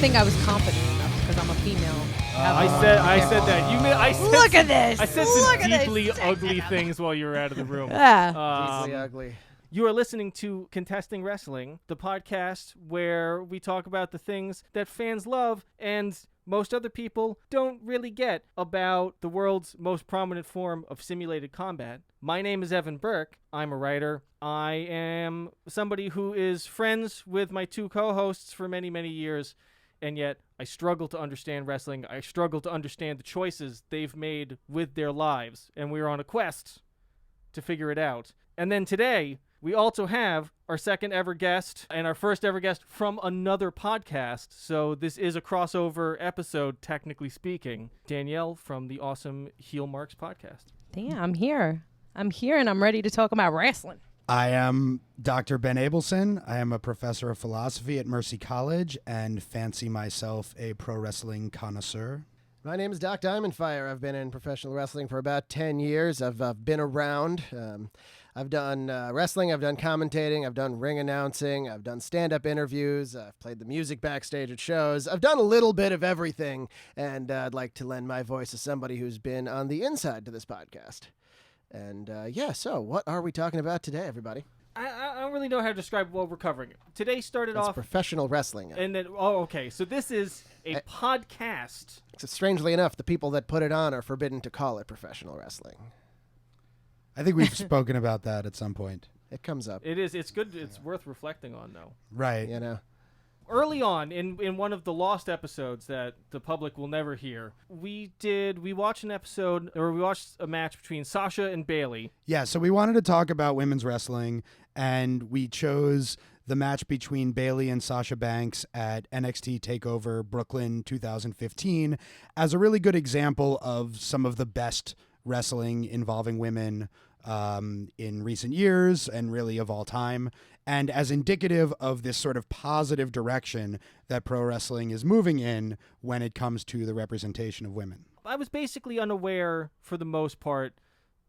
think I was confident enough because I'm a female. I said that. Look at this. I said Look some at deeply this. ugly things while you were out of the room. Yeah. Deeply ugly. You are listening to Contesting Wrestling, the podcast where we talk about the things that fans love and most other people don't really get about the world's most prominent form of simulated combat. My name is Evan Burke. I'm a writer. I am somebody who is friends with my two co-hosts for many, many years, and yet I struggle to understand wrestling. I struggle to understand the choices they've made with their lives, and we're on a quest to figure it out. And then today, we also have our second ever guest and our first ever guest from another podcast. So this is a crossover episode, technically speaking. Danielle from the awesome Heel Marks podcast. Damn, I'm here. I'm here and I'm ready to talk about wrestling. I am Dr. Ben Abelson. I am a professor of philosophy at Mercy College and fancy myself a pro wrestling connoisseur. My name is Doc Diamondfire. I've been in professional wrestling for about 10 years. I've been around. I've done wrestling, I've done commentating, I've done ring announcing, I've done stand-up interviews, I've played the music backstage at shows. I've done a little bit of everything, and I'd like to lend my voice to somebody who's been on the inside to this podcast. And so what are we talking about today, everybody? I don't really know how to describe what we're covering. Today started It's off... professional wrestling. And then, okay, so this is a podcast. Strangely enough, the people that put it on are forbidden to call it professional wrestling. I think we've spoken about that at some point. It comes up. It is. It's good. It's worth reflecting on, though. Right. You know? Early on, in one of the lost episodes that the public will never hear, we watched a match between Sasha and Bayley. Yeah, so we wanted to talk about women's wrestling, and we chose the match between Bayley and Sasha Banks at NXT TakeOver Brooklyn 2015 as a really good example of some of the best wrestling involving women in recent years and really of all time, and as indicative of this sort of positive direction that pro wrestling is moving in when it comes to the representation of women. I was basically unaware, for the most part,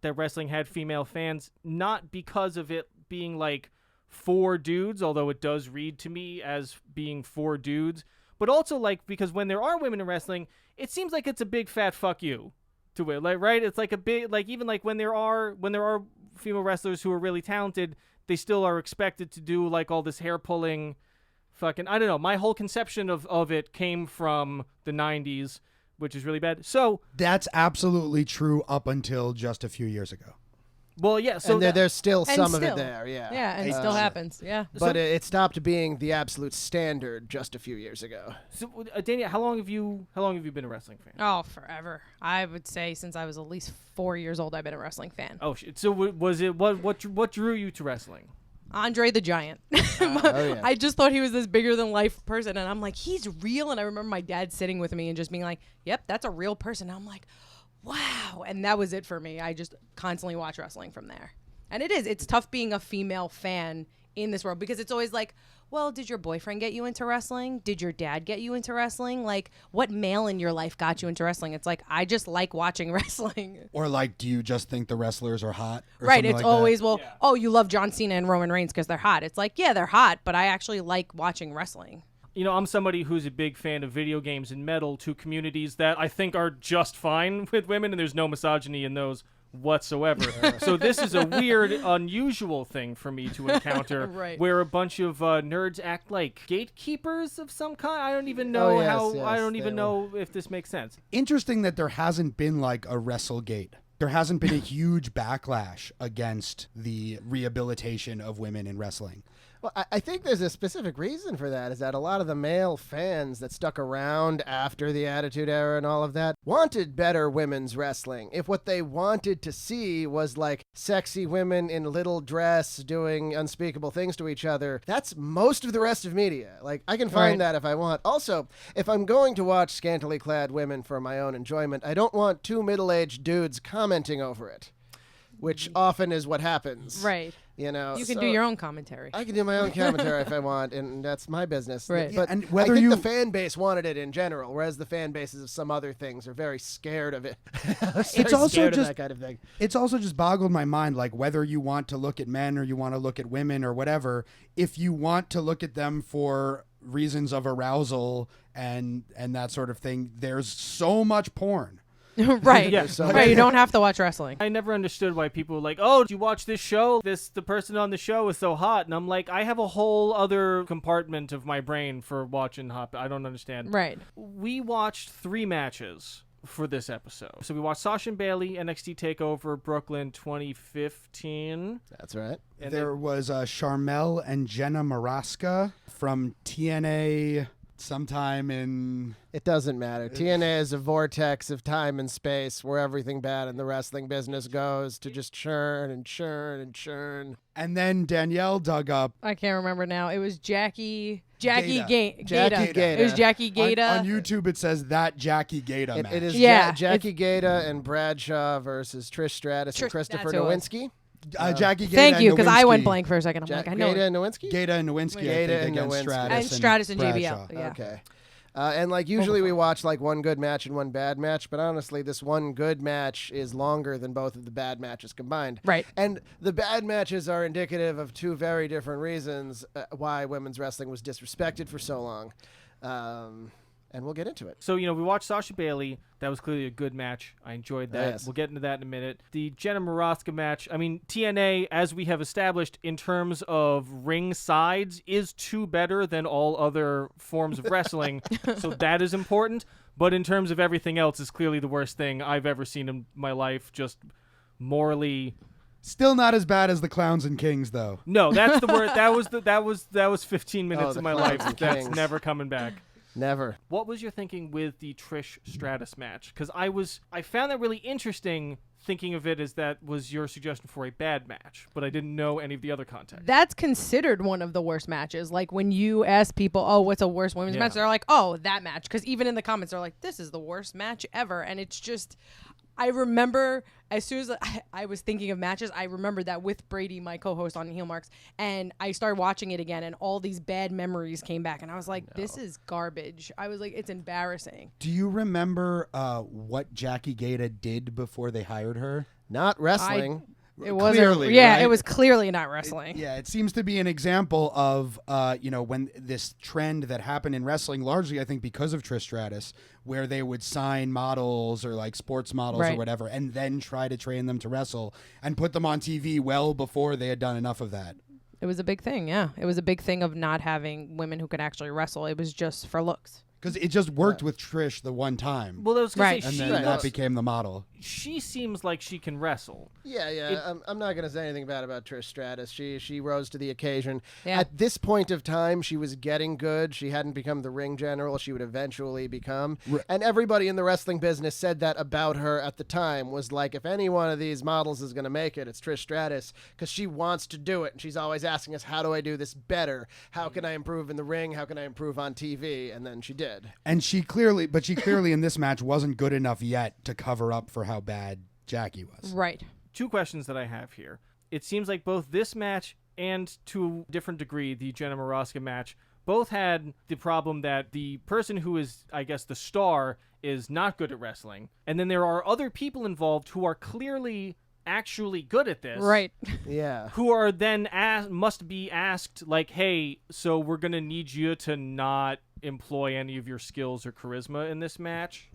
that wrestling had female fans, not because of it being like for dudes, although it does read to me as being for dudes, but also like because when there are women in wrestling, it seems like it's a big fat fuck you to it, like, right? It's like a big, like, even like when there are female wrestlers who are really talented, they still are expected to do like all this hair pulling fucking, I don't know, my whole conception of it came from the 90s, which is really bad. So that's absolutely true up until just a few years ago. Well, yeah. So and there's still some of it there, yeah. Yeah, and it still happens, yeah. But it stopped being the absolute standard just a few years ago. So, Danielle, how long have you been a wrestling fan? Oh, forever. I would say since I was at least 4 years old, I've been a wrestling fan. Oh shit! So was it what drew you to wrestling? Andre the Giant. Yeah. I just thought he was this bigger than life person, and I'm like, he's real. And I remember my dad sitting with me and just being like, "Yep, that's a real person." And I'm like, wow. And that was it for me. I just constantly watch wrestling from there. And it's tough being a female fan in this world because it's always like, well, did your boyfriend get you into wrestling? Did your dad get you into wrestling? Like, what male in your life got you into wrestling? It's like, I just like watching wrestling. Or like, do you just think the wrestlers are hot? Or right. It's like always, that? well, yeah. Oh, you love John Cena and Roman Reigns because they're hot. It's like, yeah, they're hot, but I actually like watching wrestling. You know, I'm somebody who's a big fan of video games and metal, two communities that I think are just fine with women, and there's no misogyny in those whatsoever. So this is a weird, unusual thing for me to encounter, right. Where a bunch of nerds act like gatekeepers of some kind. I don't even know I don't even know if this makes sense. Interesting that there hasn't been like a WrestleGate. There hasn't been a huge backlash against the rehabilitation of women in wrestling. Well, I think there's a specific reason for that, is that a lot of the male fans that stuck around after the Attitude Era and all of that wanted better women's wrestling. If what they wanted to see was like sexy women in little dress doing unspeakable things to each other, that's most of the rest of media. Like, I can find that if I want. Also, if I'm going to watch scantily clad women for my own enjoyment, I don't want two middle-aged dudes commenting over it, which often is what happens. Right. You know, you can do your own commentary. I can do my own commentary if I want, and that's my business. Right. But and I think the fan base wanted it in general, whereas the fan bases of some other things are very scared of it. It's also scared just of that kind of thing. It's also just boggled my mind, like whether you want to look at men or you want to look at women or whatever. If you want to look at them for reasons of arousal and that sort of thing. There's so much porn. Right. Yeah. Right. You don't have to watch wrestling. I never understood why people were like, oh, did you watch this show? The person on the show is so hot. And I'm like, I have a whole other compartment of my brain for watching hot. I don't understand. Right. We watched 3 matches for this episode. So we watched Sasha and Bayley, NXT TakeOver, Brooklyn 2015. That's right. And There was Charmel and Jenna Maraska from TNA sometime in... It doesn't matter. TNA is a vortex of time and space where everything bad in the wrestling business goes to just churn and churn and churn. And then Danielle dug up... I can't remember now. It was Jackie Gaeta. Gaeta. Gaeta. It was Jackie Gaeta. On YouTube, it says that Jackie Gaeta match. It is Yeah, Jackie Gaeta and Bradshaw versus Trish Stratus and Christopher that's who it was. Nowinski. Jackie Gaeta Thank you, and because I went Nowinski. blank for a second. I'm like, I know. Gaeta and Nowinski? Gaeta and Nowinski, Gaeta I think, and against Nowinski. Stratus And Stratus and Bradshaw. JBL. Yeah. Okay. And like usually we watch like one good match and one bad match, but honestly this one good match is longer than both of the bad matches combined. Right. And the bad matches are indicative of 2 very different reasons why women's wrestling was disrespected for so long. And we'll get into it. So, we watched Sasha Bayley. That was clearly a good match. I enjoyed that. Yes. We'll get into that in a minute. The Jenna Maraska match, TNA, as we have established in terms of ring sides, is 2 better than all other forms of wrestling. So that is important. But in terms of everything else, is clearly the worst thing I've ever seen in my life. Just morally... Still not as bad as the Clowns and Kings, though. No, that's the word. That was 15 minutes the of my Clowns life. and That's Kings. never coming back. Never. What was your thinking with the Trish Stratus match? Because I found that really interesting, thinking of it as that was your suggestion for a bad match, but I didn't know any of the other context. That's considered one of the worst matches. Like when you ask people, oh, what's a worst women's match? They're like, oh, that match. Because even in the comments, they're like, this is the worst match ever. And it's just, I remember as soon as I was thinking of matches, I remember that with Brady, my co-host on Heel Marks, and I started watching it again, and all these bad memories came back, and I was like, this is garbage. I was like, it's embarrassing. Do you remember what Jackie Gaeta did before they hired her? Not wrestling. It wasn't. Clearly, yeah, right? it was clearly not wrestling. Yeah, it seems to be an example of, when this trend that happened in wrestling, largely, I think, because of Trish Stratus, where they would sign models or like sports models or Right. whatever, and then try to train them to wrestle and put them on TV well before they had done enough of that. It was a big thing, yeah. It was a big thing of not having women who could actually wrestle. It was just for looks. Because it just worked with Trish the one time. Well, I was gonna Right. say, And she, then that became the model. she seems like she can wrestle. Yeah. I'm not going to say anything bad about Trish Stratus. She rose to the occasion. Yeah. At this point of time, she was getting good. She hadn't become the ring general she would eventually become. And everybody in the wrestling business said that about her at the time, was like, if any one of these models is going to make it, it's Trish Stratus, because she wants to do it. And she's always asking us, how do I do this better? How can I improve in the ring? How can I improve on TV? And then she did. And she clearly in this match wasn't good enough yet to cover up for how bad Jackie was. Right. 2 questions that I have here. It seems like both this match and, to a different degree, the Jenna Maraska match, both had the problem that the person who is, I guess, the star is not good at wrestling. And then there are other people involved who are clearly actually good at this. Right. Yeah. Who are then must be asked, like, hey, so we're going to need you to not employ any of your skills or charisma in this match.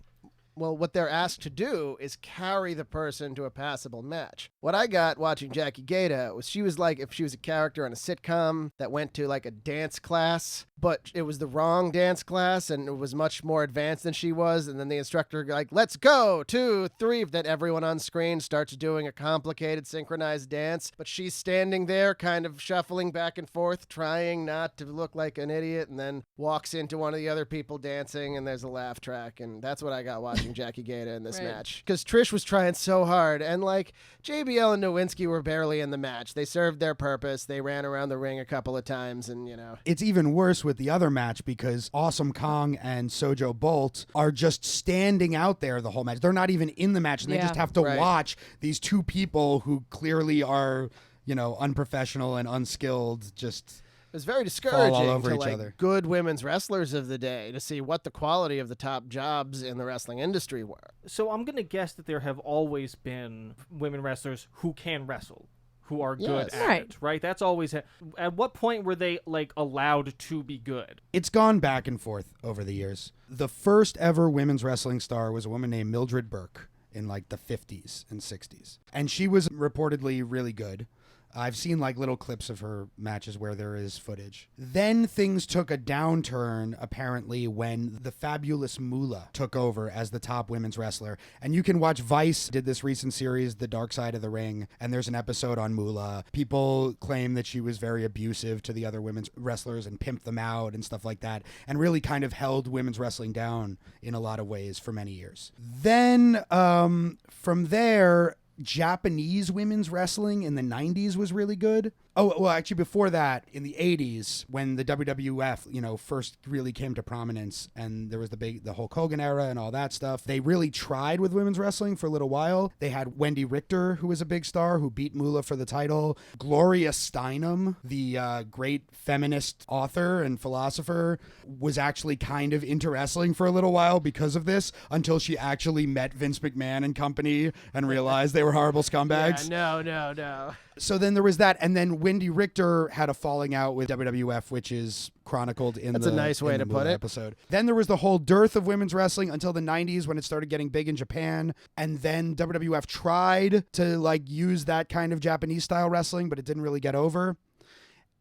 Well, what they're asked to do is carry the person to a passable match. What I got watching Jackie Gaeta was she was like if she was a character on a sitcom that went to like a dance class, but it was the wrong dance class and it was much more advanced than she was. And then the instructor like, let's go, 2, 3. Then everyone on screen starts doing a complicated synchronized dance, but she's standing there kind of shuffling back and forth, trying not to look like an idiot, and then walks into one of the other people dancing and there's a laugh track. And that's what I got watching Jackie Gaeta in this Right. match. Because Trish was trying so hard, and like JBL and Nowinski were barely in the match. They served their purpose. They ran around the ring a couple of times, and It's even worse with the other match because Awesome Kong and Sojo Bolt are just standing out there the whole match. They're not even in the match, and they Yeah. just have to Right. watch these 2 people who clearly are, unprofessional and unskilled just... it was very all discouraging over to each like other. good women's wrestlers of the day to see what the quality of the top jobs in the wrestling industry were. So I'm going to guess that there have always been women wrestlers who can wrestle, who are good Yes. at Right. it, right? That's always at what point were they like allowed to be good? It's gone back and forth over the years. The first ever women's wrestling star was a woman named Mildred Burke in like the 50s and 60s. And she was reportedly really good. I've seen like little clips of her matches where there is footage. Then things took a downturn apparently when the fabulous Moolah took over as the top women's wrestler. And you can watch Vice did this recent series, The Dark Side of the Ring, and there's an episode on Moolah. People claim that she was very abusive to the other women's wrestlers and pimped them out and stuff like that, and really kind of held women's wrestling down in a lot of ways for many years. Then from there, Japanese women's wrestling in the 90s was really good. Oh, well, actually before that, in the 80s, when the WWF, first really came to prominence and there was the Hulk Hogan era and all that stuff, they really tried with women's wrestling for a little while. They had Wendy Richter, who was a big star, who beat Moolah for the title. Gloria Steinem, the great feminist author and philosopher, was actually kind of into wrestling for a little while because of this, until she actually met Vince McMahon and company and realized they were horrible scumbags. Yeah, no. So then there was that, and then Wendy Richter had a falling out with WWF, which is chronicled in That's a nice way to put it. episode. Then there was the whole dearth of women's wrestling until the 90s when it started getting big in Japan, and then WWF tried to use that kind of Japanese style wrestling, but it didn't really get over.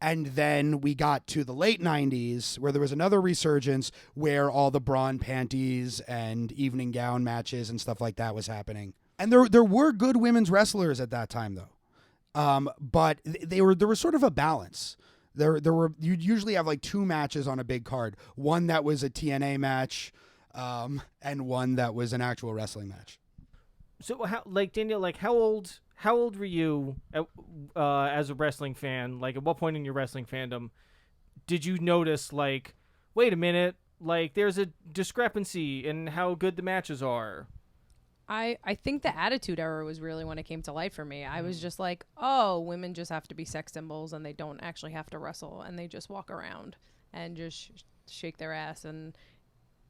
And then we got to the late 90s where there was another resurgence where all the bra and panties and evening gown matches and stuff like that was happening. And there were good women's wrestlers at that time, though. But there was sort of a balance. You'd usually have like two matches on a big card. One that was a TNA match, and one that was an actual wrestling match. So Danielle, how old were you as a wrestling fan? Like, at what point in your wrestling fandom did you notice, wait a minute, there's a discrepancy in how good the matches are? I think the Attitude Era was really when it came to light for me. I was just like, oh, women just have to be sex symbols and they don't actually have to wrestle and they just walk around and just shake their ass. And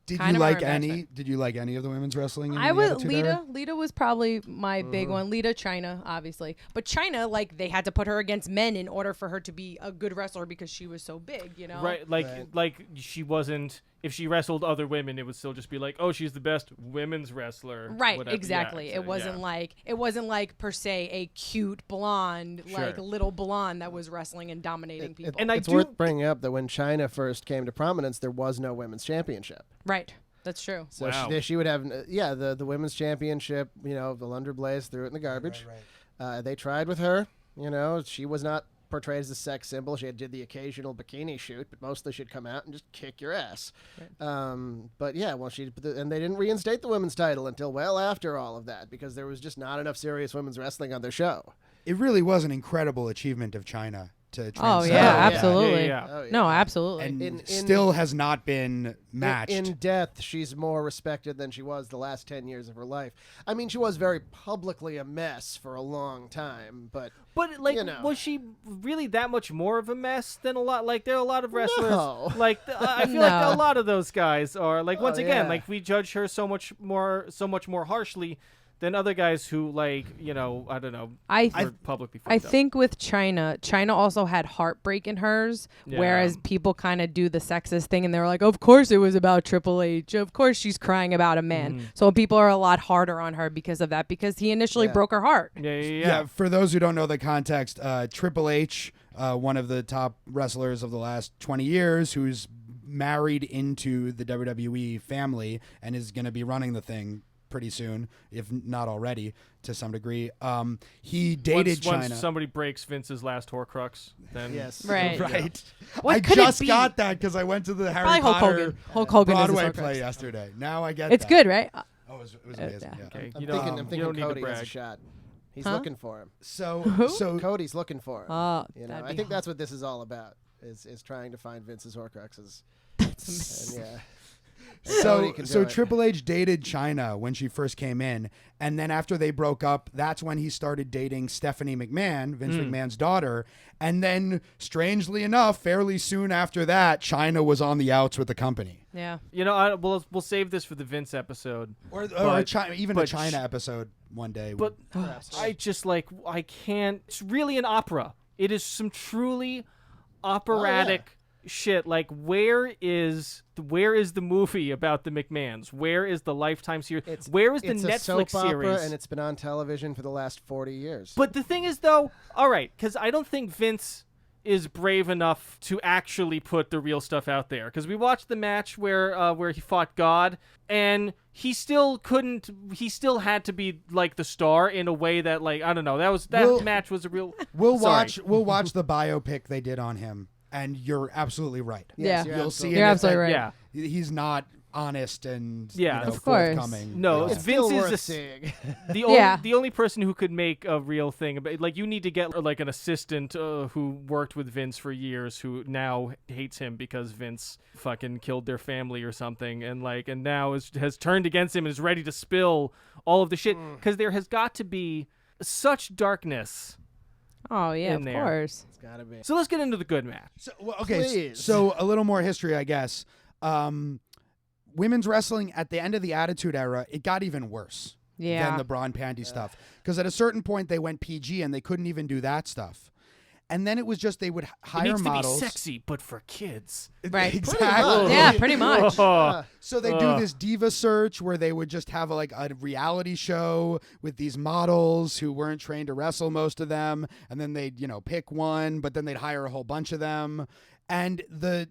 Did you like any of the women's wrestling? I was Lita was probably my big one. Lita, Chyna, obviously, but Chyna, they had to put her against men in order for her to be a good wrestler because she was so big, Right, like she wasn't. If she wrestled other women, it would still just be like, oh, she's the best women's wrestler. Right, whatever. exactly. Yeah, it wasn't like per se a cute blonde, Sure. little blonde that was wrestling and dominating people. And it's worth bringing up that when China first came to prominence, there was no women's championship. Right, that's true. So Wow. she would have, the women's championship, Valundra Blaze threw it in the garbage. Right. They tried with her, she was not portrayed as a sex symbol. She did the occasional bikini shoot, but mostly she'd come out and just kick your ass. Right. But yeah, and they didn't reinstate the women's title until well after all of that because there was just not enough serious women's wrestling on their show. It really was an incredible achievement of China to Oh transcend. yeah, Oh, yeah. absolutely. Yeah. Oh, yeah. No, absolutely. And still has not been matched. In death, she's more respected than she was the last 10 years of her life. I mean, she was very publicly a mess for a long time, but was she really that much more of a mess than a lot? There are a lot of wrestlers. No. I feel like a lot of those guys are once again, yeah. we judge her so much more harshly than other guys who I don't know. Were publicly fucked I up. think with China also had heartbreak in hers, Yeah. whereas people kind of do the sexist thing and they're like, of course it was about Triple H. Of course she's crying about a man. So people are a lot harder on her because of that, because he initially broke her heart. Yeah. For those who don't know the context, Triple H, one of the top wrestlers of the last 20 years, who's married into the WWE family and is going to be running the thing pretty soon, if not already, to some degree. He dated China. Once somebody breaks Vince's last Horcrux, then yes. Right. Right. What I could it just be? got that because I went to the Harry Probably Hulk Potter Hogan. Hulk Hogan is his Broadway Horcrux. play yesterday. Now I get It's that. good, right? Oh, it was amazing. yeah. Yeah. okay, I'm you thinking, don't, I'm thinking you don't need to Cody has a brag. shot. He's Huh? looking for him. So Cody's looking for him. Oh, I think that's what this is all about. Is trying to find Vince's Horcruxes. And yeah. Cody can do So it. Triple H dated China when she first came in, and then after they broke up, that's when he started dating Stephanie McMahon, Vince McMahon's daughter, and then strangely enough, fairly soon after that, China was on the outs with the company. Yeah. You know, we'll save this for the Vince episode. Or But- a but China episode one day. But I just I can't. It's really an opera. It is some truly operatic shit. Like, where is the movie about the McMahons? Where is the Lifetime series? Where is the it's Netflix a soap opera, series? and it's been on television for the last 40 years. But the thing is, though, all right, because I don't think Vince is brave enough to actually put the real stuff out there. Because we watched the match where he fought God, and he still couldn't. He still had to be like the star in a way that, like, I don't know. That match was a real. We'll Sorry. watch the biopic they did on him, and you're absolutely right. Yes, Yeah. You'll see. You're absolutely right. Yeah. He's not honest and Yeah. Of course. forthcoming. No, it's Vince still is worth the seeing. the only person who could make a real thing. Like, you need to get like an assistant who worked with Vince for years, who now hates him because Vince fucking killed their family or something, and now has turned against him and is ready to spill all of the shit. Because there has got to be such darkness. Oh yeah, In of there. course. It's gotta be. So let's get into the good match. So, okay, Please. so a little more history, I guess. Women's wrestling at the end of the Attitude Era, it got even worse Yeah. than the Braun Pandy stuff. Because at a certain point, they went PG and they couldn't even do that stuff. And then it was just they would It hire needs models. to be sexy, but for kids. Right. Exactly. Yeah, pretty much. So they do this diva search where they would just have a reality show with these models who weren't trained to wrestle, most of them, and then they'd pick one, but then they'd hire a whole bunch of them. And the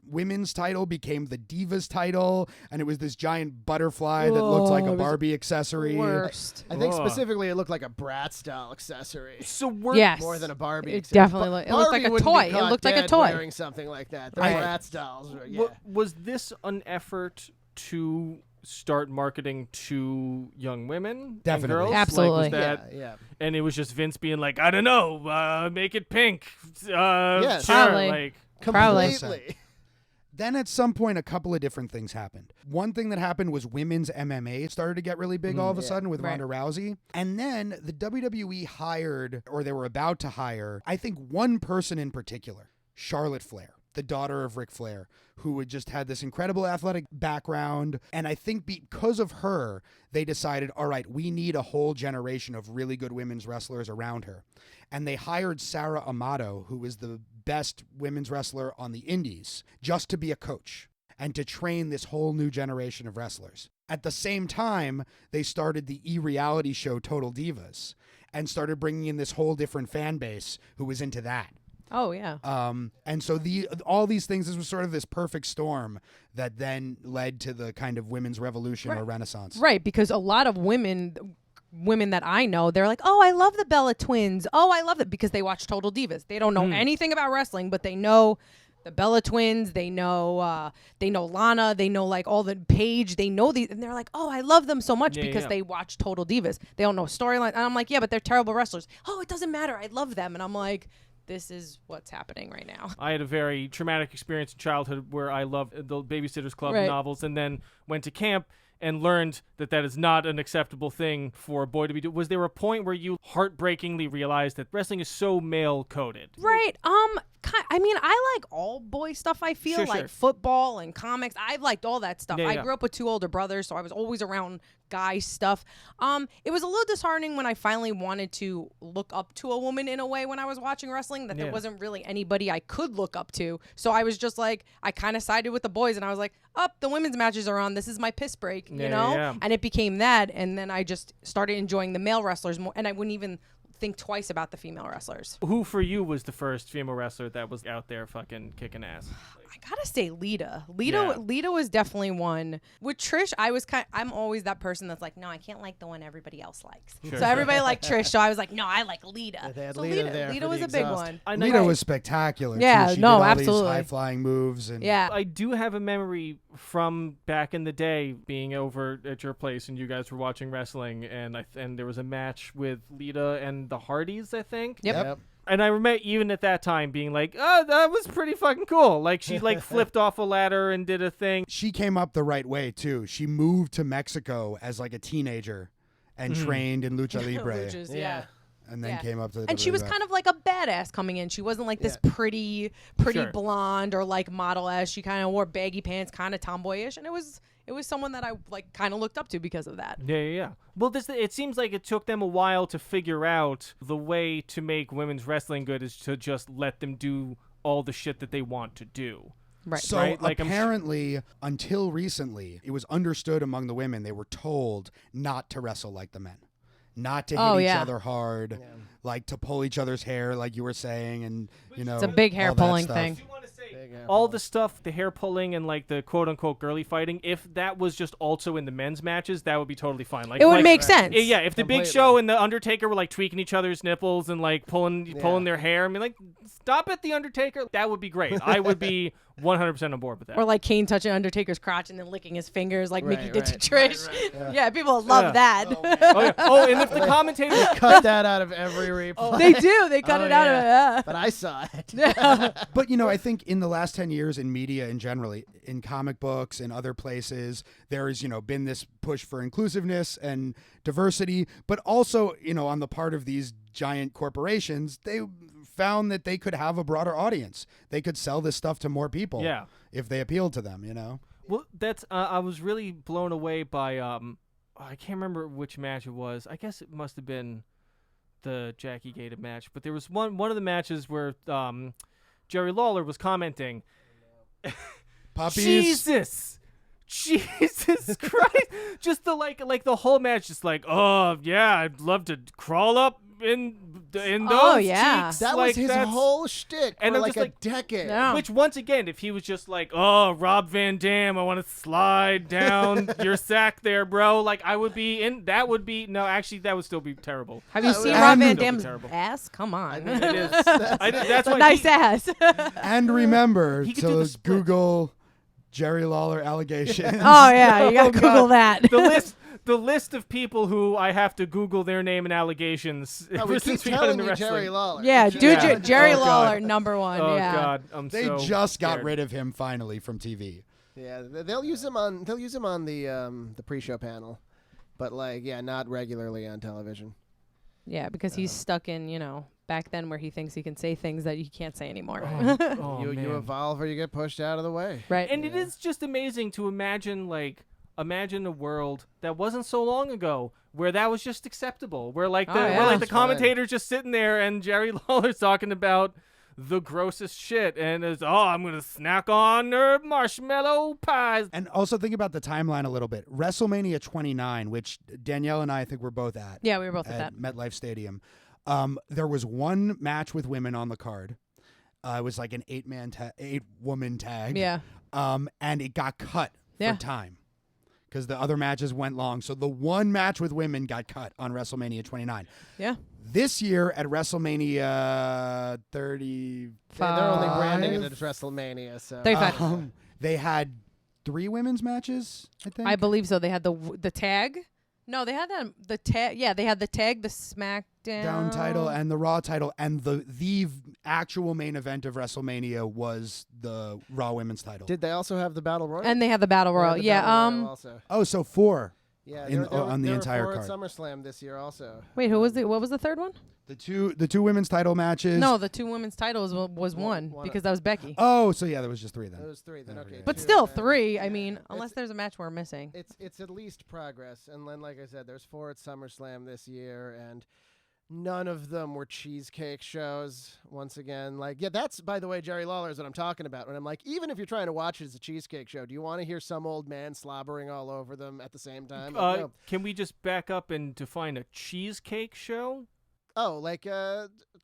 women's title became the Divas title, and it was this giant butterfly that looked like Oh, a it was Barbie accessory. Worst. I think Ugh. specifically it looked like a Brat style accessory. So we're Yes. More than a Barbie. It accessory. definitely looked. It looked like Barbie a wouldn't be toy. It caught looked like a dead toy. Wearing something like that. The Right. Bratz dolls. Yeah. Was this an effort to start marketing to young women? Definitely. And girls? Absolutely. Like, was that, yeah. and it was just Vince being like, I don't know, make it pink. Yes. Sure. Probably. Like, Probably. Completely. Then at some point, a couple of different things happened. One thing that happened was women's MMA started to get really big all of a sudden with Right. Ronda Rousey. And then the WWE hired, or they were about to hire, I think one person in particular, Charlotte Flair, the daughter of Ric Flair, who had just had this incredible athletic background. And I think because of her, they decided, all right, we need a whole generation of really good women's wrestlers around her. And they hired Sarah Amato, who was the best women's wrestler on the indies, just to be a coach and to train this whole new generation of wrestlers. At the same time, they started the e-reality show Total Divas and started bringing in this whole different fan base who was into that. Oh yeah. And so all these things, this was sort of this perfect storm that then led to the kind of women's revolution or renaissance. Right, because a lot of women that I know, they're like, oh, I love the Bella Twins. Oh, I love it, because they watch Total Divas. They don't know anything about wrestling, but they know the Bella Twins. They know Lana. They know like all the Paige. They know these, and they're like, oh, I love them so much because they watch Total Divas. They don't know storyline. And I'm like, yeah, but they're terrible wrestlers. Oh, it doesn't matter. I love them. And I'm like, this is what's happening right now. I had a very traumatic experience in childhood where I loved the Babysitter's Club Right. novels, and then went to camp and learned that is not an acceptable thing for a boy to be doing. Was there a point where you heartbreakingly realized that wrestling is so male-coded? Right. I mean, I like all boy stuff. I feel Sure, like sure. football and comics. I've liked all that stuff. Yeah, I yeah. grew up with 2 older brothers, so I was always around guy stuff. It was a little disheartening when I finally wanted to look up to a woman in a way when I was watching wrestling, that there Yeah. wasn't really anybody I could look up to. So I was just like, I kind of sided with the boys, and I was like, the women's matches are on. This is my piss break, you Yeah, know? yeah. And it became that, and then I just started enjoying the male wrestlers more, and I wouldn't even think twice about the female wrestlers. Who for you was the first female wrestler that was out there fucking kicking ass? I gotta say Lita. Yeah. Lita was definitely one. With Trish, I'm always that person that's like, no, I can't like the one everybody else likes. Sure, so sure. everybody liked Trish, so I was like, no, I like Lita. They had so Lita there Lita for was the a big exhaust. one. I Lita know- was spectacular. Yeah, too. She no, did all absolutely. these high-flying moves. And Yeah. I do have a memory from back in the day being over at your place and you guys were watching wrestling, and and there was a match with Lita and the Hardys, I think. Yep. And I remember even at that time being like, oh, that was pretty fucking cool. Like, she like flipped off a ladder and did a thing. she came up the right way, too. She moved to Mexico as like a teenager and trained in Lucha Libre. Luchas, Yeah. and then Yeah. came up to the And she was WWF. kind of like a badass coming in. She wasn't like this Yeah. pretty Sure. blonde or like model-esque. She kind of wore baggy pants, kind of tomboyish, and it was someone that I like kind of looked up to because of that. Yeah. Well, it seems like it took them a while to figure out the way to make women's wrestling good is to just let them do all the shit that they want to do. Right. So Right? Like, apparently, until recently, it was understood among the women, they were told not to wrestle like the men. Not to hit each yeah. other hard, like to pull each other's hair, like you were saying, and It's a big hair all that pulling stuff. thing. All the stuff, the hair pulling and like the quote unquote girly fighting, if that was just also in the men's matches, that would be totally fine. Like It would like, make sense. Yeah, if the Big Completely. Show and the Undertaker were like tweaking each other's nipples and like pulling their hair, I mean, like, stop it, the Undertaker. That would be great. I would be 100% on board with that. Or like Kane touching Undertaker's crotch and then licking his fingers like Mickey Right, did to right. Trish. Yeah, people love that. Oh, yeah. Oh, and if the commentators Cut that out of every replay. They do. They cut Oh, it out of it. But I saw it. But I think in the last 10 years in media in general, in comic books and other places, there has been this push for inclusiveness and diversity, but also on the part of these giant corporations, they found that they could have a broader audience. They could sell this stuff to more people. Yeah. If they appealed to them. Well, that's I was really blown away by I can't remember which match it was. I guess it must have been the Jackie Gated match, but there was one of the matches where Jerry Lawler was commenting, Puppies. Jesus Christ. Just the whole match, just like, oh yeah, I'd love to crawl up in those Oh, yeah. cheeks. That Like, was his that's- whole shtick and for I'm like just a like- decade. Yeah. Which, once again, if he was just like, oh, Rob Van Dam, I want to slide down your sack there, bro. Like, I would be in. That would be no. Actually, that would still be terrible. Have you Yeah, seen and- Rob Van It'll be Dam's terrible. ass? Come on. It is. That's why Nice he- ass. And remember He could do to the split. Google Jerry Lawler allegations. Oh yeah, you got to Oh, Google God. that. the list of people who I have to Google their name and allegations. Oh, ever we keep since we got telling into you wrestling. Jerry Lawler. Yeah, We dude, keep telling you Jerry Oh, God. Lawler, number one. Oh yeah. God, I'm They so just got scared. rid of him finally from TV. Yeah, they'll use him on the pre-show panel, but not regularly on television. Yeah, because he's stuck in, back then where he thinks he can say things that he can't say anymore. Oh, you man. evolve or you get pushed out of the way. Right. And it is just amazing to imagine a world that wasn't so long ago where that was just acceptable, where yeah. the That's commentator's just sitting there and Jerry Lawler's talking about the grossest shit and is I'm gonna snack on her marshmallow pies. And also think about the timeline a little bit. WrestleMania 29, which Danielle and I think we're both at. Yeah, we were both at at that. MetLife Stadium. There was one match with women on the card. It was like an 8-woman tag. Yeah. And it got cut Yeah. for time because the other matches went long. So the one match with women got cut on WrestleMania 29. Yeah. This year at WrestleMania 30, They're only branding it as WrestleMania, so 35. they had 3 women's matches, I think. I believe so. They had the tag. No, they had the tag. Yeah, they had the tag, the SmackDown Down title and the Raw title, and the actual main event of WrestleMania was the Raw Women's title. Did they also have the Battle Royal? and they had the Battle They had Royal. the Yeah. Battle Royal also. Oh, so 4. Yeah, in- on the there were entire 4 card. at SummerSlam this year also. Wait, what was the third one? The two women's title matches. No, the 2 women's titles was one one- because that was Becky. Oh, so yeah, there was just 3 then. Those 3, then okay. But 2, still, then- 3. I yeah. mean, unless It's- there's a match we're missing. It's at least progress, and then like I said, there's 4 at SummerSlam this year, and none of them were cheesecake shows. Once again, that's by the way, Jerry Lawler is what I'm talking about. When I'm like, even if you're trying to watch it as a cheesecake show, do you want to hear some old man slobbering all over them at the same time? No. Can we just back up and define a cheesecake show? Oh,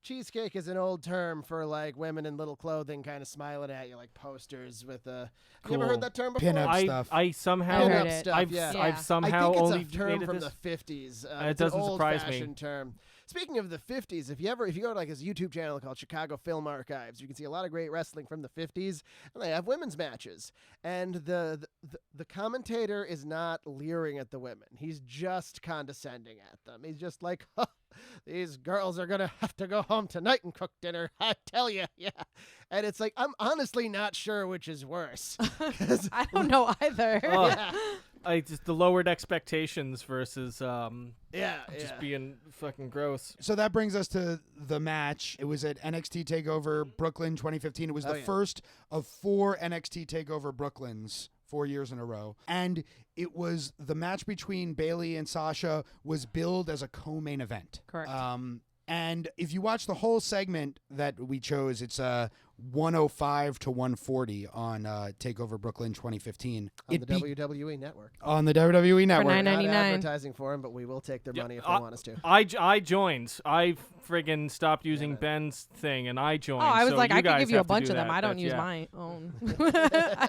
cheesecake is an old term for women in little clothing kind of smiling at you, like posters with You ever Cool. heard that term before? Pin-up stuff. I somehow I heard Pin-up it. stuff, yeah. Yeah. I've I somehow think only it's a term made it from this. the 50s. It It's doesn't an surprise me. old-fashioned term. Speaking of the 50s, if you go to his YouTube channel called Chicago Film Archives, you can see a lot of great wrestling from the 50s, and they have women's matches. And the commentator is not leering at the women. He's just condescending at them. He's just like, huh, these girls are going to have to go home tonight and cook dinner. I tell you, yeah. And it's like, I'm honestly not sure which is worse. 'Cause I don't know either. Oh. yeah. Just the lowered expectations versus Yeah, just being fucking gross. So that brings us to the match. It was at NXT TakeOver Brooklyn 2015. It was the first of 4 NXT TakeOver Brooklyns 4 years in a row. And it was the match between Bayley and Sasha was billed as a co-main event. Correct. And if you watch the whole segment that we chose, it's 105 to 140 on TakeOver Brooklyn 2015. On the WWE Network. On the WWE Network. $9.99. Not advertising for them, but we will take their money if they want us to. I joined. I friggin' stopped using Ben's thing, and I joined. Oh, I was so like, you I could guys give you a have to bunch do of them. that. I don't That's- use yeah. my own.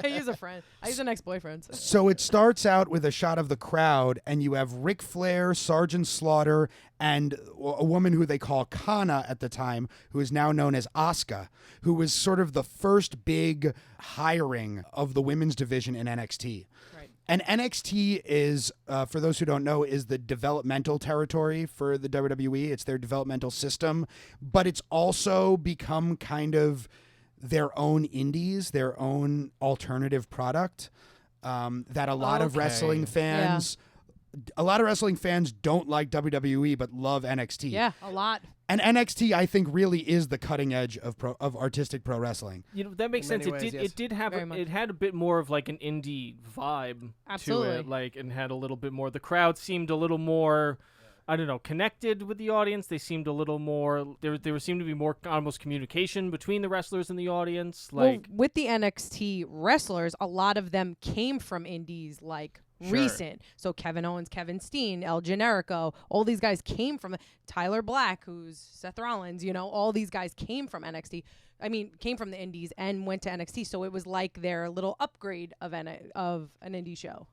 I use a friend. I use an ex-boyfriend. So. So it starts out with a shot of the crowd, and you have Ric Flair, Sergeant Slaughter, and a woman who they call Kana at the time, who is now known as Asuka, who was sort of the first big hiring of the women's division in NXT. Right. And NXT is, for those who don't know, is the developmental territory for the WWE. It's their developmental system, but it's also become kind of their own indies, their own alternative product that a lot of wrestling fans... A lot of wrestling fans don't like WWE but love NXT. Yeah, a lot. And NXT, I think, really is the cutting edge of artistic pro wrestling. You know, that makes In sense. many ways, yes. It did have Very much. it had a bit more of like an indie vibe Absolutely. to it, like, and had a little bit more. The crowd seemed a little more, I don't know, connected with the audience. They seemed a little more. There seemed to be more almost communication between the wrestlers and the audience. Like Well, with the NXT wrestlers, a lot of them came from indies like recent. So Kevin Owens, Kevin Steen, El Generico, all these guys came from Tyler Black, who's Seth Rollins, you know, all these guys came from NXT. I mean, came from the indies and went to NXT. So it was like their little upgrade of an indie show.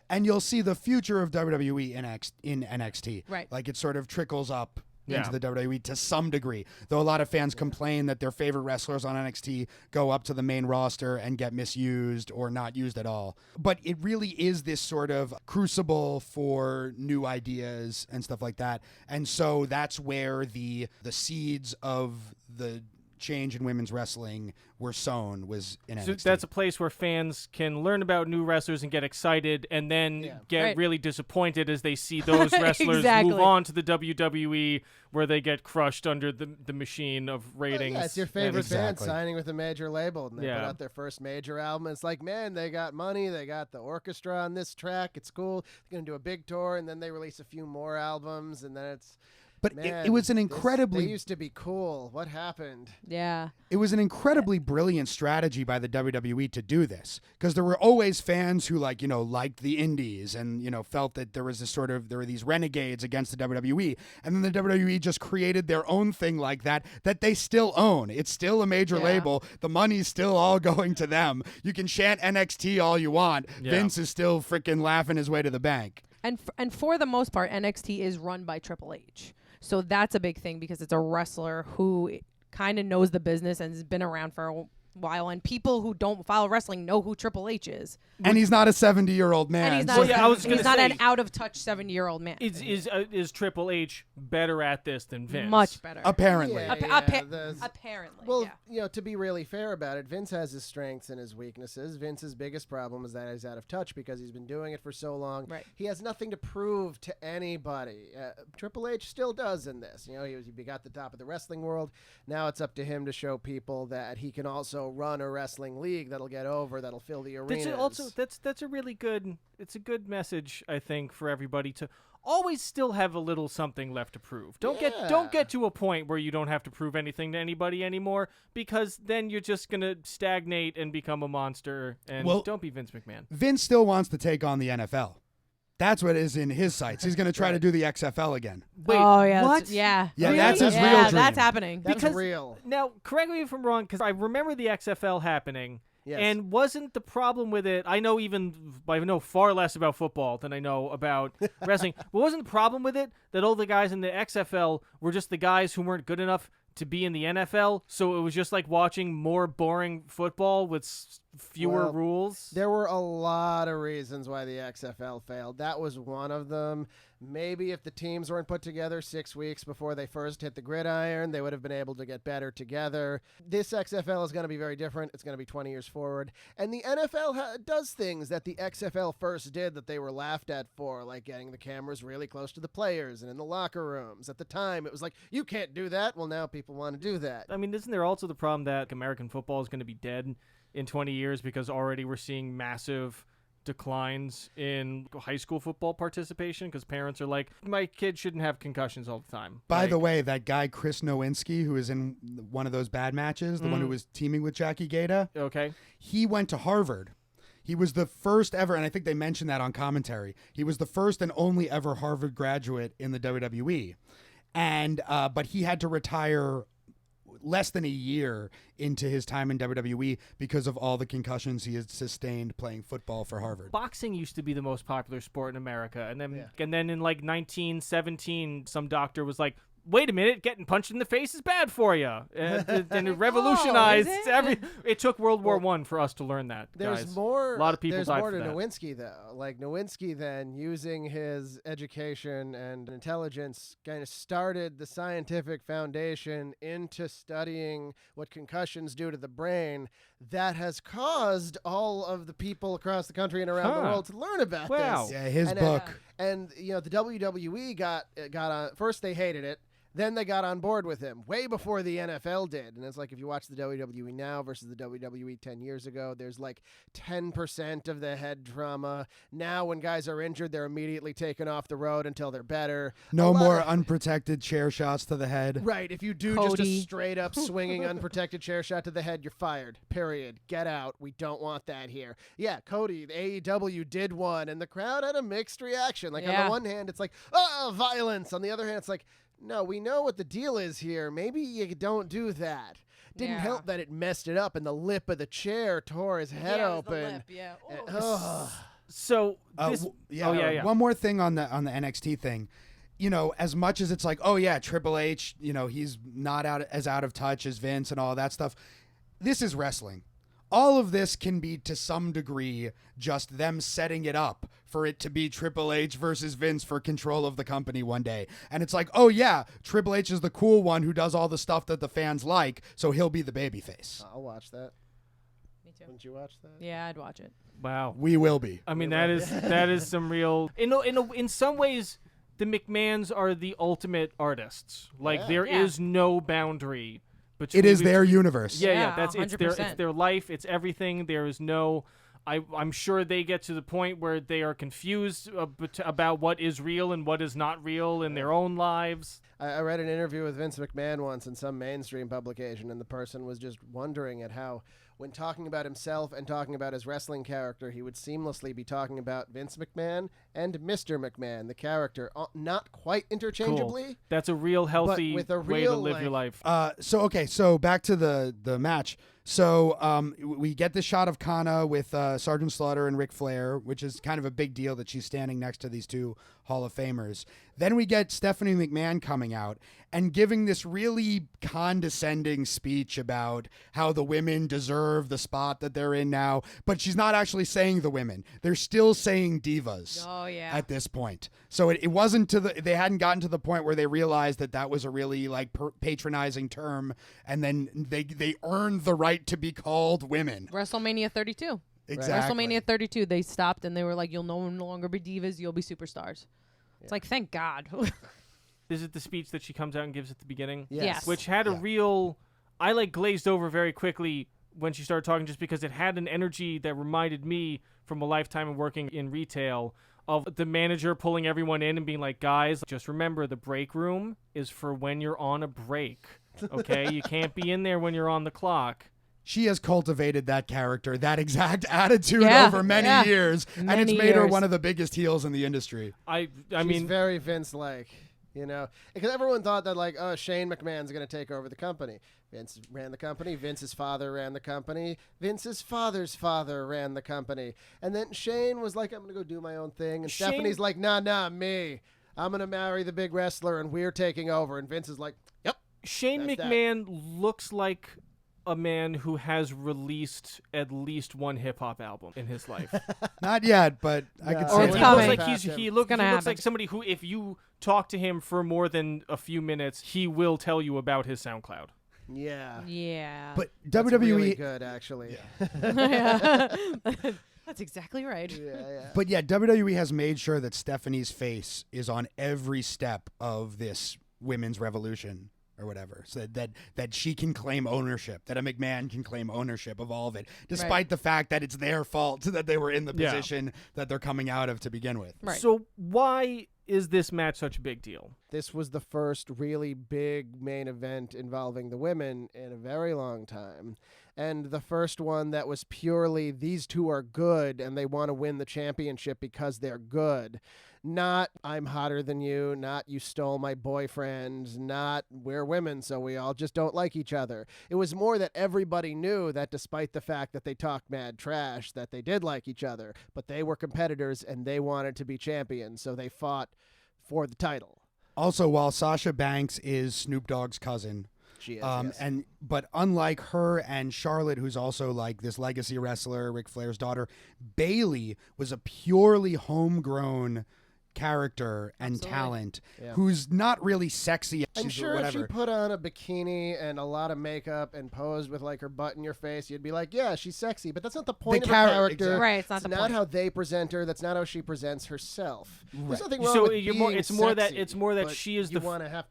And you'll see the future of WWE in NXT. Right. Like it sort of trickles up Yeah. into the WWE to some degree. Though a lot of fans complain that their favorite wrestlers on NXT go up to the main roster and get misused or not used at all. But it really is this sort of crucible for new ideas and stuff like that. And so that's where the seeds of the change in women's wrestling were sown, was in NXT. so that's a place where fans can learn about new wrestlers and get excited, and then get Right. really disappointed as they see those wrestlers Exactly. move on to the WWE, where they get crushed under the machine of ratings. Yeah, it's your favorite band Exactly. signing with a major label, and they Yeah. put out their first major album. It's like, man, they got money, they got the orchestra on this track. It's cool. They're gonna do a big tour, and then they release a few more albums, and then it's. But Man, it was an they incredibly used to be cool. What happened? Yeah. It was an incredibly brilliant strategy by the WWE to do this, because there were always fans who liked the indies and, felt that there was there were these renegades against the WWE. And then the WWE just created their own thing like that they still own. It's still a major Yeah. label. The money's still all going to them. You can chant NXT all you want. Yeah. Vince is still freaking laughing his way to the bank. And for the most part, NXT is run by Triple H. So that's a big thing because it's a wrestler who kind of knows the business and has been around for a while. And people who don't follow wrestling know who Triple H is. And he's not a 70-year-old man. And he's not, Well, yeah, I was gonna he's not say- an out-of-touch 70-year-old man. Is Triple H better at this than Vince? Much better. Apparently. Yeah, Apparently. Well, yeah. to be really fair about it, Vince has his strengths and his weaknesses. Vince's biggest problem is that he's out of touch because he's been doing it for so long. Right. He has nothing to prove to anybody. Triple H still does in this. He got the top of the wrestling world. Now it's up to him to show people that he can also run a wrestling league that'll get over, that'll fill the arenas. That's a really good. It's a good message, I think, for everybody to always still have a little something left to prove. Don't get to a point where you don't have to prove anything to anybody anymore, because then you're just gonna stagnate and become a monster. And don't be Vince McMahon. Vince still wants to take on the NFL. That's what is in his sights. He's going to try to do the XFL again. Wait, oh, yeah. what? Yeah. Yeah, Really? that's his real Yeah, dream. that's happening. That's because- real. Now, correct me if I'm wrong, because I remember the XFL happening. Yes. And wasn't the problem with it? I know far less about football than I know about wrestling. But wasn't the problem with it that all the guys in the XFL were just the guys who weren't good enough to be in the NFL? So it was just like watching more boring football with fewer Well, rules? There were a lot of reasons why the XFL failed. That was one of them. Maybe if the teams weren't put together 6 weeks before they first hit the gridiron, they would have been able to get better together. This XFL is going to be very different. It's going to be 20 years forward. And the NFL does things that the XFL first did that they were laughed at for, like getting the cameras really close to the players and in the locker rooms. At the time, it was like, you can't do that. Well, now people want to do that. I mean, isn't there also the problem that American football is going to be dead in 20 years because already we're seeing massive declines in high school football participation because parents are like, my kid shouldn't have concussions all the time. By the way, that guy Chris Nowinski, who is in one of those bad matches, the one who was teaming with Jackie Gaeta, Okay. he went to Harvard. He was the first ever, and I think they mentioned that on commentary. He was the first and only ever Harvard graduate in the WWE, and but he had to retire less than a year into his time in WWE because of all the concussions he had sustained playing football for Harvard. Boxing used to be the most popular sport in America, and then in like 1917, some doctor was like, wait a minute, getting punched in the face is bad for you. And it revolutionized It took World War I for us to learn that, There's guys. more. A lot of people There's died more for to that. Nowinski though. Like Nowinski, then using his education and intelligence, kind of started the scientific foundation into studying what concussions do to the brain. That has caused all of the people across the country and around the world to learn about Wow. this. Yeah, his And, book. And the WWE got on. First, they hated it. Then they got on board with him way before the NFL did. And it's like if you watch the WWE now versus the WWE 10 years ago, there's like 10% of the head trauma. Now when guys are injured, they're immediately taken off the road until they're better. No more unprotected chair shots to the head. Right. If you do just a Cody. straight up swinging unprotected chair shot to the head, you're fired. Period. Get out. We don't want that here. Yeah, Cody, the AEW did one, and the crowd had a mixed reaction. Like on the one hand, it's like, oh, violence. On the other hand, it's like, no, we know what the deal is here. Maybe you don't do that. Didn't help that it messed it up and the lip of the chair tore his head open. So this, One more thing on the NXT thing. You know, as much as it's like, oh yeah, Triple H, you know, he's not as out of touch as Vince and all that stuff. This is wrestling. All of this can be to some degree just them setting it up for it to be Triple H versus Vince for control of the company one day. And it's like, oh yeah, Triple H is the cool one who does all the stuff that the fans like, so he'll be the babyface. I'll watch that. Me too. Wouldn't you watch that? Yeah, I'd watch it. wow. We will be. I mean, that is some real. In some ways, the McMahons are the ultimate artists. Like there is no boundary. It is their universe. Yeah, that's 100%. it's their life, it's everything. There is no I'm sure they get to the point where they are confused about what is real and what is not real in their own lives. I read an interview with Vince McMahon once in some mainstream publication, and the person was just wondering at how, when talking about himself and talking about his wrestling character, he would seamlessly be talking about Vince McMahon and Mr. McMahon, the character, not quite interchangeably. Cool. That's a real healthy with a way to real, live your life. So back to the match. So we get the shot of Kana with Sergeant Slaughter and Ric Flair, which is kind of a big deal that she's standing next to these two Hall of Famers. Then we get Stephanie McMahon coming out and giving this really condescending speech about how the women deserve the spot that they're in now. But she's not actually saying the women. They're still saying divas at this point. So it wasn't they hadn't gotten to the point where they realized that was a really like patronizing term. And then they earned the right to be called women. WrestleMania 32. Exactly. WrestleMania 32, they stopped and they were like, you'll no longer be divas, you'll be superstars. It's like, thank God. Is it the speech that she comes out and gives at the beginning? Yes. Which had a real... I glazed over very quickly when she started talking just because it had an energy that reminded me from a lifetime of working in retail of the manager pulling everyone in and being like, guys, just remember the break room is for when you're on a break. Okay? You can't be in there when you're on the clock. She has cultivated that character, that exact attitude over many years, and it's made her one of the biggest heels in the industry. I She's mean, very Vince-like, you know, because everyone thought that like, oh, Shane McMahon's going to take over the company. Vince ran the company. Vince's father ran the company. Vince's father's father ran the company. And then Shane was like, I'm going to go do my own thing. And Stephanie's like, nah, me. I'm going to marry the big wrestler, and we're taking over. And Vince is like, yep. Shane McMahon looks like a man who has released at least one hip hop album in his life. Not yet, but I could No, say Or Or it's he that. coming. looks like It's he looks gonna happen. like somebody who, if you talk to him for more than a few minutes, he will tell you about his SoundCloud. Yeah. Yeah. But That's WWE, really good, actually. That's exactly right. Yeah. but yeah, WWE has made sure that Stephanie's face is on every step of this women's revolution or whatever, so that she can claim ownership, that a McMahon can claim ownership of all of it, despite the fact that it's their fault that they were in the Yeah. position that they're coming out of to begin with. Right. So why is this match such a big deal? This was the first really big main event involving the women in a very long time. And the first one that was purely these two are good and they want to win the championship because they're good. Not I'm hotter than you, not you stole my boyfriend, not we're women so we all just don't like each other. It was more that everybody knew that despite the fact that they talked mad trash, that they did like each other, but they were competitors and they wanted to be champions, so they fought for the title. Also, while Sasha Banks is Snoop Dogg's cousin, She is, yes. but unlike her and Charlotte, who's also like this legacy wrestler, Ric Flair's daughter, Bayley was a purely homegrown character and Absolutely. talent Yeah. who's not really sexy. I'm She's sure whatever. if she put on a bikini and a lot of makeup and posed with like her butt in your face, you'd be like, yeah, she's sexy. But that's not the point of her character. exactly. Right, it's not It's the not point. how they present her. That's not how she presents herself. There's nothing wrong So with you're being more- it's more that- sexy, it's more that but she is you the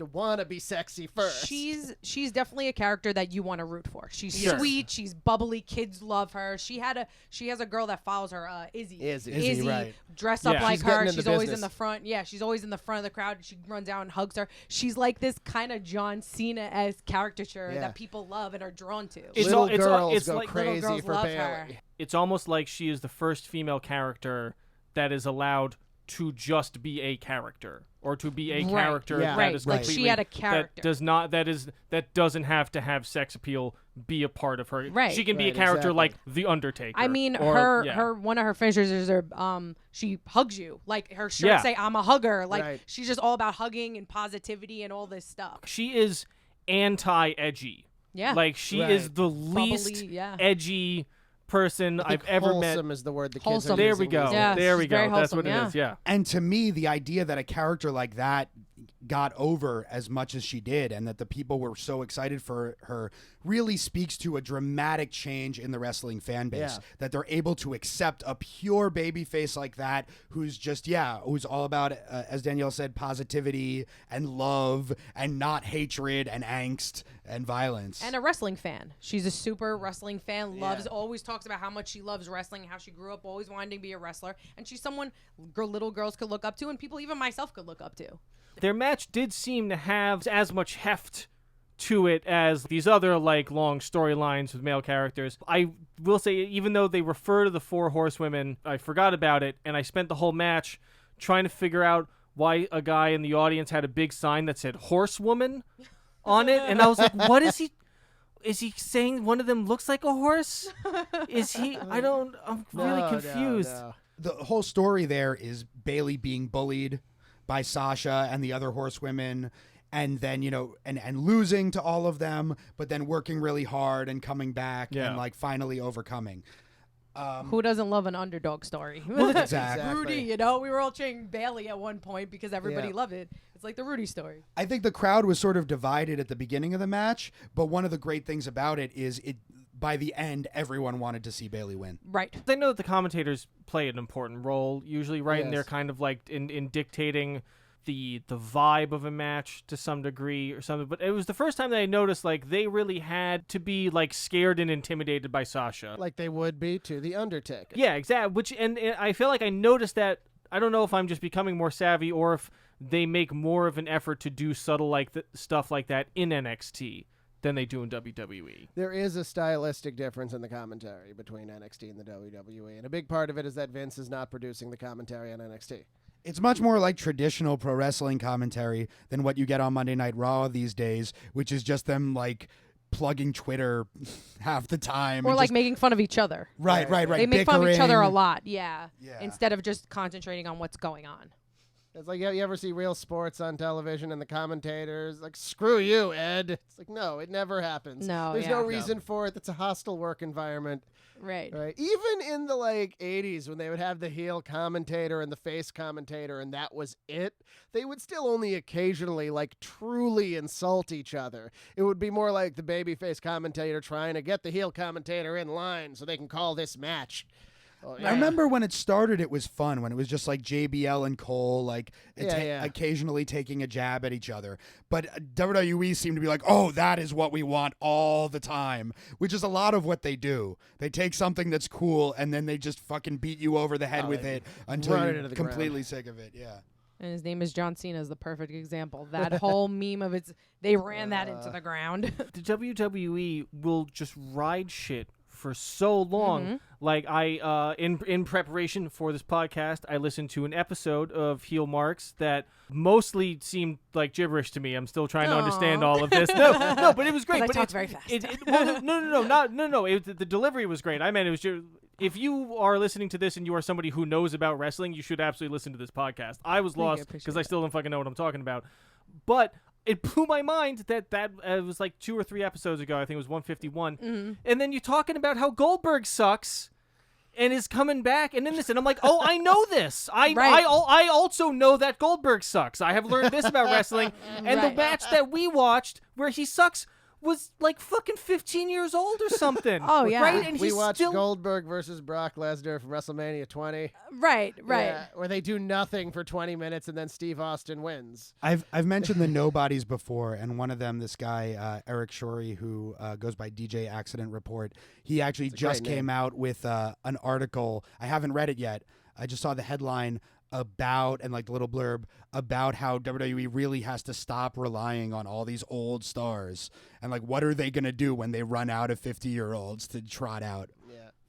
want to be sexy first. She's definitely a character that you want to root for. She's Sure. sweet. She's bubbly. Kids love her. She has a girl that follows her, Izzy. Izzy, right. Dress up Yeah. like She's getting her. in the She's always in business. the front. Yeah, she's always in the front of the crowd. She runs out and hugs her. She's like this kind of John Cena-esque caricature Yeah. that people love and are drawn to. It's Little all- it's all- girls it's go like- Little crazy girls for love Bayley. her. It's almost like she is the first female character that is allowed to just be a character, or to be a Right. character Yeah. that Right, is like completely she had a character. that doesn't have to have sex appeal be a part of her. Right. She can be a Right, character exactly. like The Undertaker. I mean, or- her one of her finishers is her she hugs you. Like her shirts say I'm a hugger. Like Right. she's just all about hugging and positivity and all this stuff. She is anti-edgy. Yeah. Like she Right. is the least yeah. edgy person I think I've ever met. wholesome is the word the kids Wholesome. are There using we go. these Yeah, there we she's go. very That's wholesome, what yeah. it is. Yeah. And to me, the idea that a character like that got over as much as she did and that the people were so excited for her really speaks to a dramatic change in the wrestling fan base. Yeah. That they're able to accept a pure babyface like that who's just, who's all about, as Danielle said, positivity and love and not hatred and angst and violence. And a wrestling fan. She's a super wrestling fan. Always talks about how much she loves wrestling, how she grew up always wanting to be a wrestler, and she's someone little girls could look up to, and people even myself could look up to. Their match did seem to have as much heft to it as these other like long storylines with male characters. I will say, even though they refer to the four horsewomen, I forgot about it, and I spent the whole match trying to figure out why a guy in the audience had a big sign that said horsewoman on it, and I was like, what is he? Is he saying one of them looks like a horse? Is he? I'm really confused. No. The whole story there is Bayley being bullied by Sasha and the other horsewomen, and then and losing to all of them, but then working really hard and coming back and like finally overcoming. Who doesn't love an underdog story? Exactly. Rudy, we were all cheering Bayley at one point because everybody Yeah. loved it. It's like the Rudy story. I think the crowd was sort of divided at the beginning of the match, but one of the great things about it is by the end everyone wanted to see Bayley win. Right. I know that the commentators play an important role usually, right? And they're Yes. kind of like in dictating the vibe of a match to some degree or something. But it was the first time that I noticed like they really had to be like scared and intimidated by Sasha. Like they would be to the Undertaker. Yeah, exactly. Which and I feel like I noticed that. I don't know if I'm just becoming more savvy or if they make more of an effort to do subtle stuff like that in NXT than they do in WWE. There is a stylistic difference in the commentary between NXT and the WWE, and a big part of it is that Vince is not producing the commentary on NXT. It's much more like traditional pro wrestling commentary than what you get on Monday Night Raw these days, which is just them like plugging Twitter half the time. Or and like just, making fun of each other. right. They make fun of each other a bickering. lot, yeah. Yeah. Instead of just concentrating on what's going on. It's like, you ever see real sports on television and the commentators like, screw you, Ed. It's like, no, it never happens. No, There's yeah. no reason for it. It's a hostile work environment. Right. Right. Even in the 80s when they would have the heel commentator and the face commentator and that was it, they would still only occasionally truly insult each other. It would be more like the babyface commentator trying to get the heel commentator in line so they can call this match. Oh, yeah. I remember when it started, it was fun when it was just like JBL and Cole, occasionally taking a jab at each other. But WWE seemed to be like, oh, that is what we want all the time, which is a lot of what they do. They take something that's cool and then they just fucking beat you over the head with it until you're completely sick of it. Yeah. And his name is John Cena is the perfect example. That whole meme of they ran that into the ground. The WWE will just ride shit for so long. Mm-hmm. Like in preparation for this podcast, I listened to an episode of Heel Marks that mostly seemed like gibberish to me. I'm still trying to understand all of this. No, but it was great. I But talk very fast. No. The delivery was great. I meant it was just. If you are listening to this and you are somebody who knows about wrestling, you should absolutely listen to this podcast. I was lost because I still don't fucking know what I'm talking about. But it blew my mind that was like 2 or 3 episodes ago. I think it was 151. Mm-hmm. And then you're talking about how Goldberg sucks and is coming back and in this. And I'm like, oh, I know this. I also know that Goldberg sucks. I have learned this about wrestling. And the match that we watched where he sucks was like fucking 15 years old or something. Oh, yeah. Right? And we watched Goldberg versus Brock Lesnar from WrestleMania 20. Right. Yeah, where they do nothing for 20 minutes and then Steve Austin wins. I've mentioned the nobodies before, and one of them, this guy, Eric Shorey, who goes by DJ Accident Report, he actually just came out with an article. I haven't read it yet. I just saw the headline about, and the little blurb about how WWE really has to stop relying on all these old stars and what are they going to do when they run out of 50-year-olds to trot out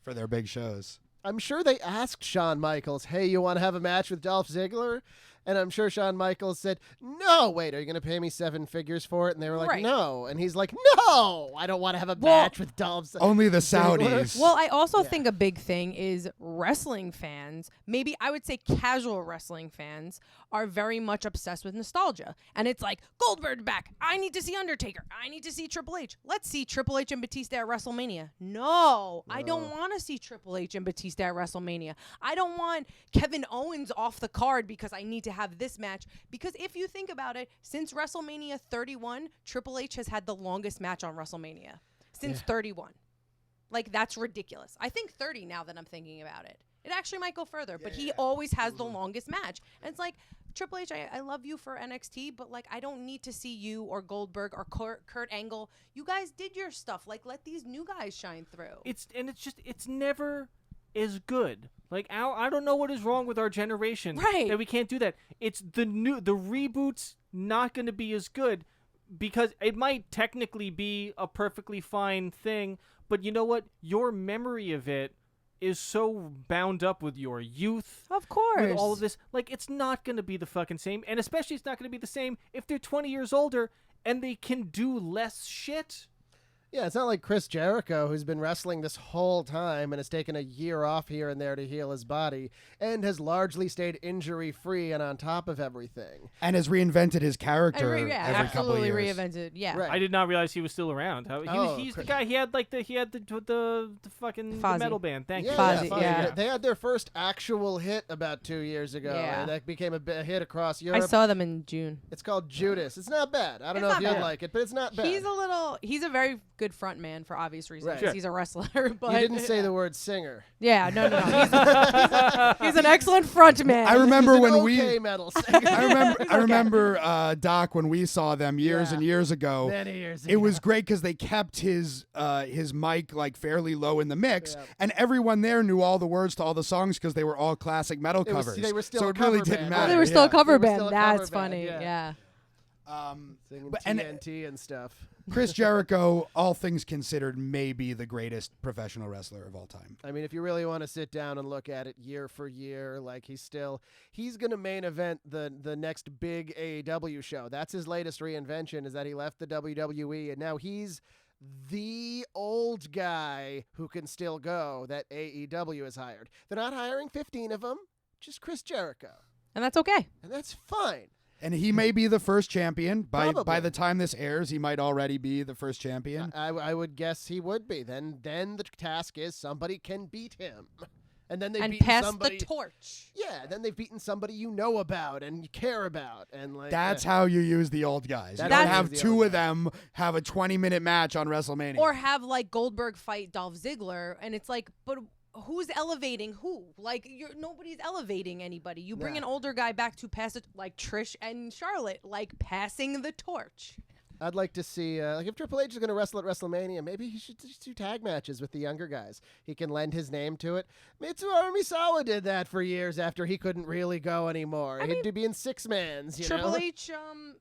for their big shows. I'm sure they asked Shawn Michaels, hey, you want to have a match with Dolph Ziggler? And I'm sure Shawn Michaels said, no, wait, are you going to pay me 7 figures for it? And they were like, no. And he's like, no, I don't want to have a match with Dolph Ziggler. Only the Saudis. Well, I also think a big thing is wrestling fans, maybe I would say casual wrestling fans, are very much obsessed with nostalgia. And it's like, Goldberg back. I need to see Undertaker. I need to see Triple H. Let's see Triple H and Batista at WrestleMania. No, I don't want to see Triple H and Batista at WrestleMania. I don't want Kevin Owens off the card because I need to have this match. Because if you think about it, since WrestleMania 31, Triple H has had the longest match on WrestleMania. Since 31. That's ridiculous. I think 30 now that I'm thinking about it. It actually might go further, but he always has the longest match. And it's like, Triple H, I love you for NXT, but I don't need to see you or Goldberg or Kurt Angle. You guys did your stuff. Let these new guys shine through. It's never as good. I don't know what is wrong with our generation that we can't do that. It's the reboot's not going to be as good because it might technically be a perfectly fine thing, but you know what? Your memory of it is so bound up with your youth. Of course. With all of this. It's not going to be the fucking same. And especially it's not going to be the same if they're 20 years older and they can do less shit. Yeah, it's not like Chris Jericho, who's been wrestling this whole time and has taken a year off here and there to heal his body and has largely stayed injury-free and on top of everything. And has reinvented his character every couple of years. Absolutely reinvented, yeah. Right. I did not realize he was still around. He's the guy. He had the fucking the metal band. Thank you. Fozzy, yeah. They had their first actual hit about 2 years ago. Yeah. That became a hit across Europe. I saw them in June. It's called Judas. It's not bad. I don't know if you'd like it, but it's not bad. He's a very good front man for obvious reasons. Right. Sure. He's a wrestler. But you didn't say the word singer. Yeah, no. He's an excellent front man. I remember when okay metal singer. I remember Doc when we saw them years and years ago. Many years ago. It was great because they kept his mic fairly low in the mix, and everyone there knew all the words to all the songs because they were all classic metal covers. They were still so a it really cover didn't band. matter. They were still a cover They were band. still a cover That's band, funny. Yeah. Singing But- TNT and stuff. Chris Jericho, all things considered, may be the greatest professional wrestler of all time. I mean, if you really want to sit down and look at it year for year, he's going to main event the next big AEW show. That's his latest reinvention, is that he left the WWE, and now he's the old guy who can still go that AEW has hired. They're not hiring 15 of them, just Chris Jericho. And that's okay. And that's fine. And he may be the first champion. By Probably. the time this airs, he might already be the first champion. I would guess he would be. Then the task is somebody can beat him. And then they've And beaten pass somebody. the torch. Yeah, then they've beaten somebody you know about and you care about. And like That's how you use the old guys. You That's don't how you have use the two old of them have a 20-minute match on WrestleMania. Or have like Goldberg fight Dolph Ziggler, and it's like, but who's elevating who? Like, nobody's elevating anybody. You bring an older guy back to pass it, like Trish and Charlotte, like passing the torch. I'd like to see, like, if Triple H is going to wrestle at WrestleMania, maybe he should just do tag matches with the younger guys. He can lend his name to it. Mitsuharu Misawa did that for years after he couldn't really go anymore. He'd be in six-mans, you Triple know? H,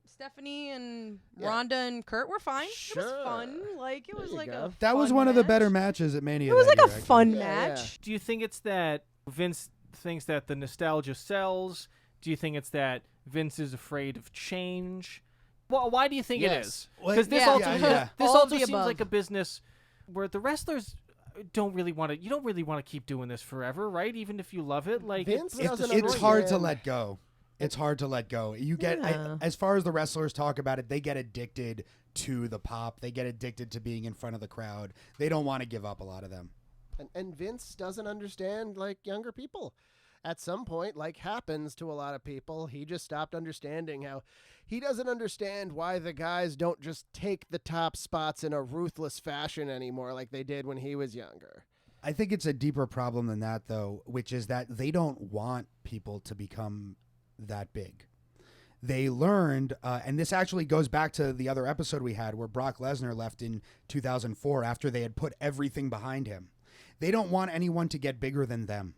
Stephanie and Ronda and Kurt were fine. It was fun. Like, it was you like go. that was fun one of the match. better matches at Mania. It was that like a year, actually. fun Yeah, match. Do you think it's that Vince thinks that the nostalgia sells? Do you think it's that Vince is afraid of change? Well, why do you think it is? Because this Yeah. also, Yeah. this All of also the seems above. like a business where the wrestlers don't really want to. You don't really want to keep doing this forever, right? Even if you love it, like Vince it- doesn't It's hard to understand. let go. It's hard to let go. You get Yeah. as far as the wrestlers talk about it, they get addicted to the pop. They get addicted to being in front of the crowd. They don't want to give up, a lot of them. And Vince doesn't understand, like, younger people. At some point, like happens to a lot of people, he just stopped understanding how he doesn't understand why the guys don't just take the top spots in a ruthless fashion anymore like they did when he was younger. I think it's a deeper problem than that, though, which is that they don't want people to become that big. They learned, and this actually goes back to the other episode we had where Brock Lesnar left in 2004 after they had put everything behind him. They don't want anyone to get bigger than them.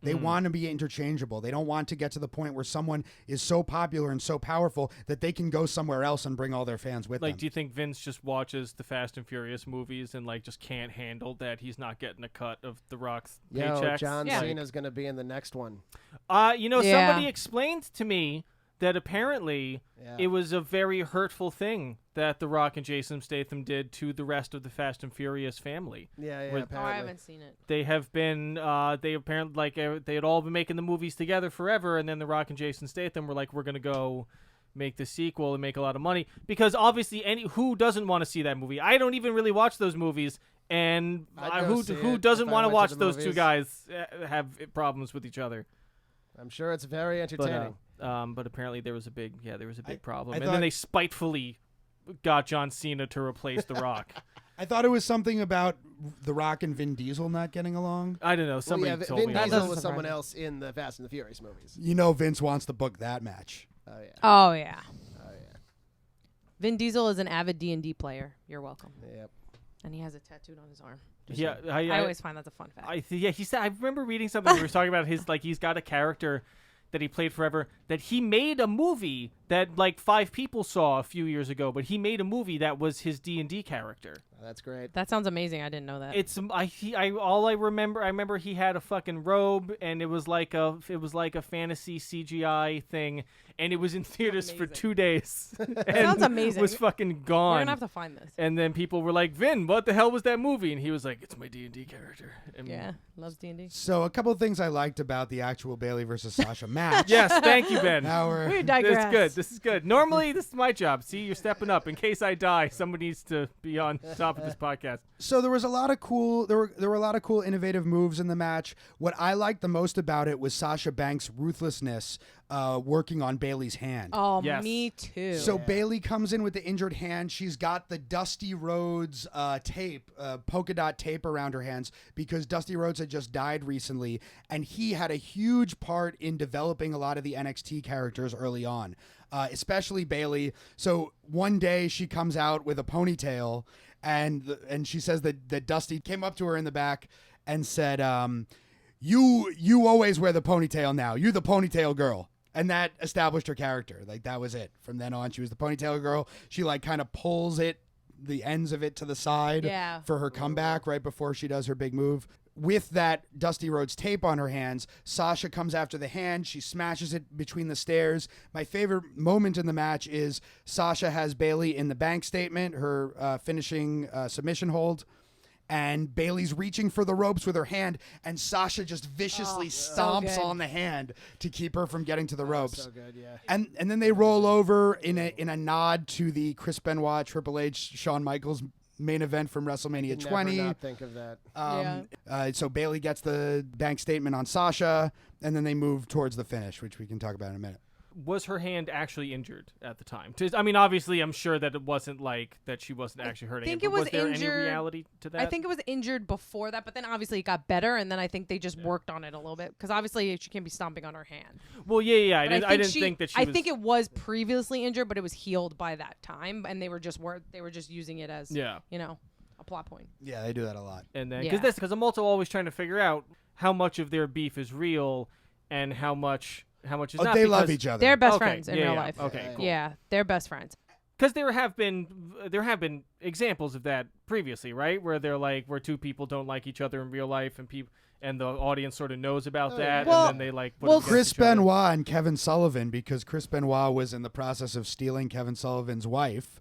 They want to be interchangeable. They don't want to get to the point where someone is so popular and so powerful that they can go somewhere else and bring all their fans with Like, them. do you think Vince just watches the Fast and Furious movies and like just can't handle that he's not getting a cut of The Rock's paychecks? John Yeah. Cena's going to be in the next one. Yeah. Somebody explained to me that apparently Yeah. it was a very hurtful thing that The Rock and Jason Statham did to the rest of the Fast and Furious family. Yeah, With- Oh, I apparently. haven't seen it. They have been, they apparently, like, they had all been making the movies together forever, and then The Rock and Jason Statham were like, we're going to go make the sequel and make a lot of money. Because obviously, who doesn't want to see that movie? I don't even really watch those movies, and I'd go see who it doesn't if I want to went to watch the those two movies. guys have problems with each other? I'm sure it's very entertaining. But apparently there was a big problem, I and thought- then they spitefully got John Cena to replace The Rock. I thought it was something about The Rock and Vin Diesel not getting along. I don't know. Somebody Well, yeah, told Vin me. That Diesel doesn't was surprise someone me. else in the Fast and the Furious movies. You know Vince wants to book that match. Oh, yeah. Oh yeah. Oh, yeah. Vin Diesel is an avid D&D player. You're welcome. Yep. And he has a tattooed on his arm. Yeah, I always find that's a fun fact. He said. I remember reading something where he was talking about his he's got a character that he played forever that he made a movie that like 5 people saw a few years ago, but he made a movie that was his D&D character. Oh, that's great. That sounds amazing. I didn't know that. It's I remember he had a fucking robe and it was like a fantasy CGI thing and it was in theaters for Amazing. 2 days. and sounds amazing. Was fucking We're gone. gonna have to find this. And then people were like, "Vin, what the hell was that movie?" And he was like, "It's my D&D character." And Yeah, loves D&D. So a couple of things I liked about the actual Bayley versus Sasha match. Yes, thank you, Ben. Now we're We digress. That's good. This is good. Normally, this is my job. See, you're stepping up. In case I die, somebody needs to be on top of this podcast. So there was a lot of cool there were a lot of cool innovative moves in the match. What I liked the most about it was Sasha Banks' ruthlessness working on Bayley's hand. Oh, Yes. me too. So Bayley comes in with the injured hand. She's got the Dusty Rhodes tape, polka dot tape around her hands because Dusty Rhodes had just died recently, and he had a huge part in developing a lot of the NXT characters early on, especially Bayley. So one day she comes out with a ponytail, and she says that Dusty came up to her in the back and said, "You always wear the ponytail now. You're the ponytail girl." And that established her character. Like, that was it. From then on, she was the ponytail girl. She, like, kind of pulls the ends of it to the side Yeah. for her comeback right before she does her big move. With that Dusty Rhodes tape on her hands, Sasha comes after the hand. She smashes it between the stairs. My favorite moment in the match is Sasha has Bayley in the bank statement, her finishing submission hold. and Bayley's reaching for the ropes with her hand, and Sasha just viciously stomps on the hand to keep her from getting to the ropes. So good, yeah. And then they roll over in a nod to the Chris Benoit, Triple H, Shawn Michaels main event from WrestleMania 20. Never not think of that. So Bayley gets the bank statement on Sasha, and then they move towards the finish, which we can talk about in a minute. Was her hand actually injured at the time? I mean, obviously, I'm sure that it wasn't like that she wasn't actually hurting think it. it was there injured. any reality to that? I think it was injured before that, but then obviously it got better, and then I think they just worked on it a little bit because obviously she can't be stomping on her hand. Well, yeah. I But didn't think that she I was... think it was previously injured, but it was healed by that time, and they were just using it as a plot point. Yeah, they do that a lot. And then Yeah. because I'm also always trying to figure out how much of their beef is real and how much is not. They love each other. They're best Okay, friends in real life. Okay, cool. Yeah, they're best friends. Because there have been examples of that previously, right? Where they're like where two people don't like each other in real life, and the audience sort of knows about that, Well- and then they like. Put it against Chris each other. Benoit and Kevin Sullivan, because Chris Benoit was in the process of stealing Kevin Sullivan's wife.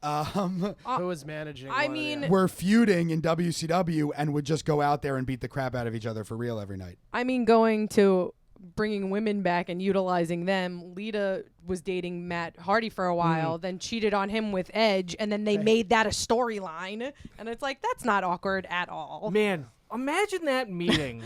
Who was managing? I one, mean- yeah. Were feuding in WCW and would just go out there and beat the crap out of each other for real every night. I mean, going to bringing women back and utilizing them. Lita was dating Matt Hardy for a while, then cheated on him with Edge, and then they made that a storyline. And it's like, that's not awkward at all. Man, imagine that meeting.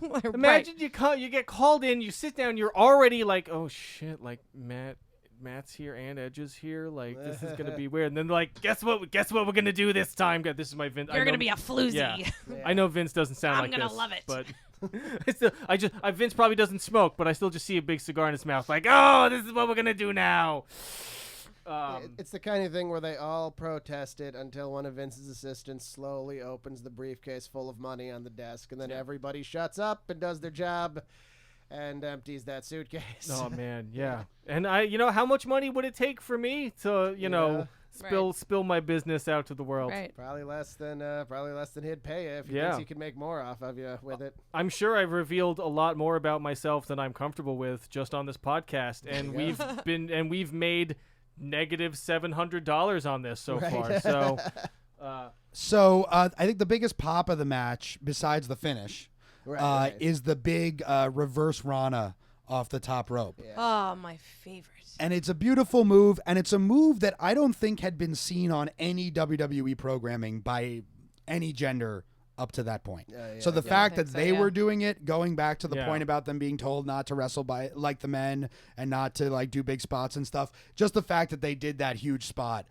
Right. Imagine you get called in, you sit down, you're already like, oh shit, like Matt's here and Edge is here, like this is gonna be weird. And then like, guess what we're gonna do this time? God, this is my Vince. You're going to be a floozy. Yeah. I know Vince doesn't sound I'm like gonna this, love it. but it's still, Vince probably doesn't smoke, but I still just see a big cigar in his mouth, like, oh, this is what we're gonna do now. It's the kind of thing where they all protested until one of Vince's assistants slowly opens the briefcase full of money on the desk, and then everybody shuts up and does their job and empties that suitcase. Oh man, yeah. And how much money would it take for me to, spill my business out to the world? Right. Probably less than he'd pay you if he thinks he can make more off of you with it. I'm sure I've revealed a lot more about myself than I'm comfortable with just on this podcast, and we've made negative $700 on this so far. So, I think the biggest pop of the match, besides the finish, is the big reverse Rana off the top rope. Yeah. Oh, my favorite. And it's a beautiful move, and it's a move that I don't think had been seen on any WWE programming by any gender up to that point. So the fact that they were doing it, going back to the point about them being told not to wrestle by like the men and not to like do big spots and stuff, just the fact that they did that huge spot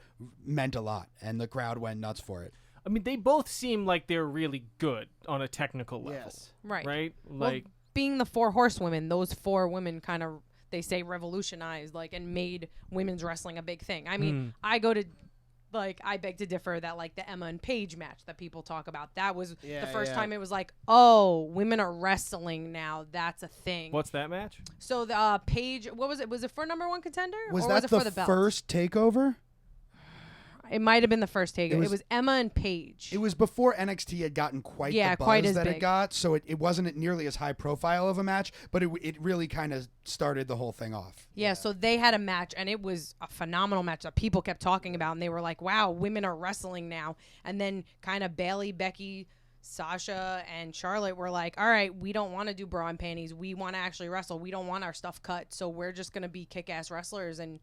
meant a lot, and the crowd went nuts for it. I mean, they both seem like they're really good on a technical level. Yes. Right. Right? Well, Like, being the 4 horsewomen, those 4 women kind of, they say, revolutionized and made women's wrestling a big thing. I mean, I beg to differ that the Emma and Paige match that people talk about, that was the first time it was like, oh, women are wrestling now. That's a thing. what's that match? So the Paige, what was it? Was it for number 1 contender? Was or that was it for the belt? first takeover? It might have been the first takeover. It was Emma and Paige. It was before NXT had gotten quite the buzz quite as that big. it got, so it wasn't nearly as high profile of a match, but it really kind of started the whole thing off. Yeah, so they had a match, and it was a phenomenal match that people kept talking about, and they were like, wow, women are wrestling now. And then kind of Bayley, Becky, Sasha, and Charlotte were like, all right, we don't want to do bra and panties. We want to actually wrestle. We don't want our stuff cut, so we're just going to be kick-ass wrestlers, and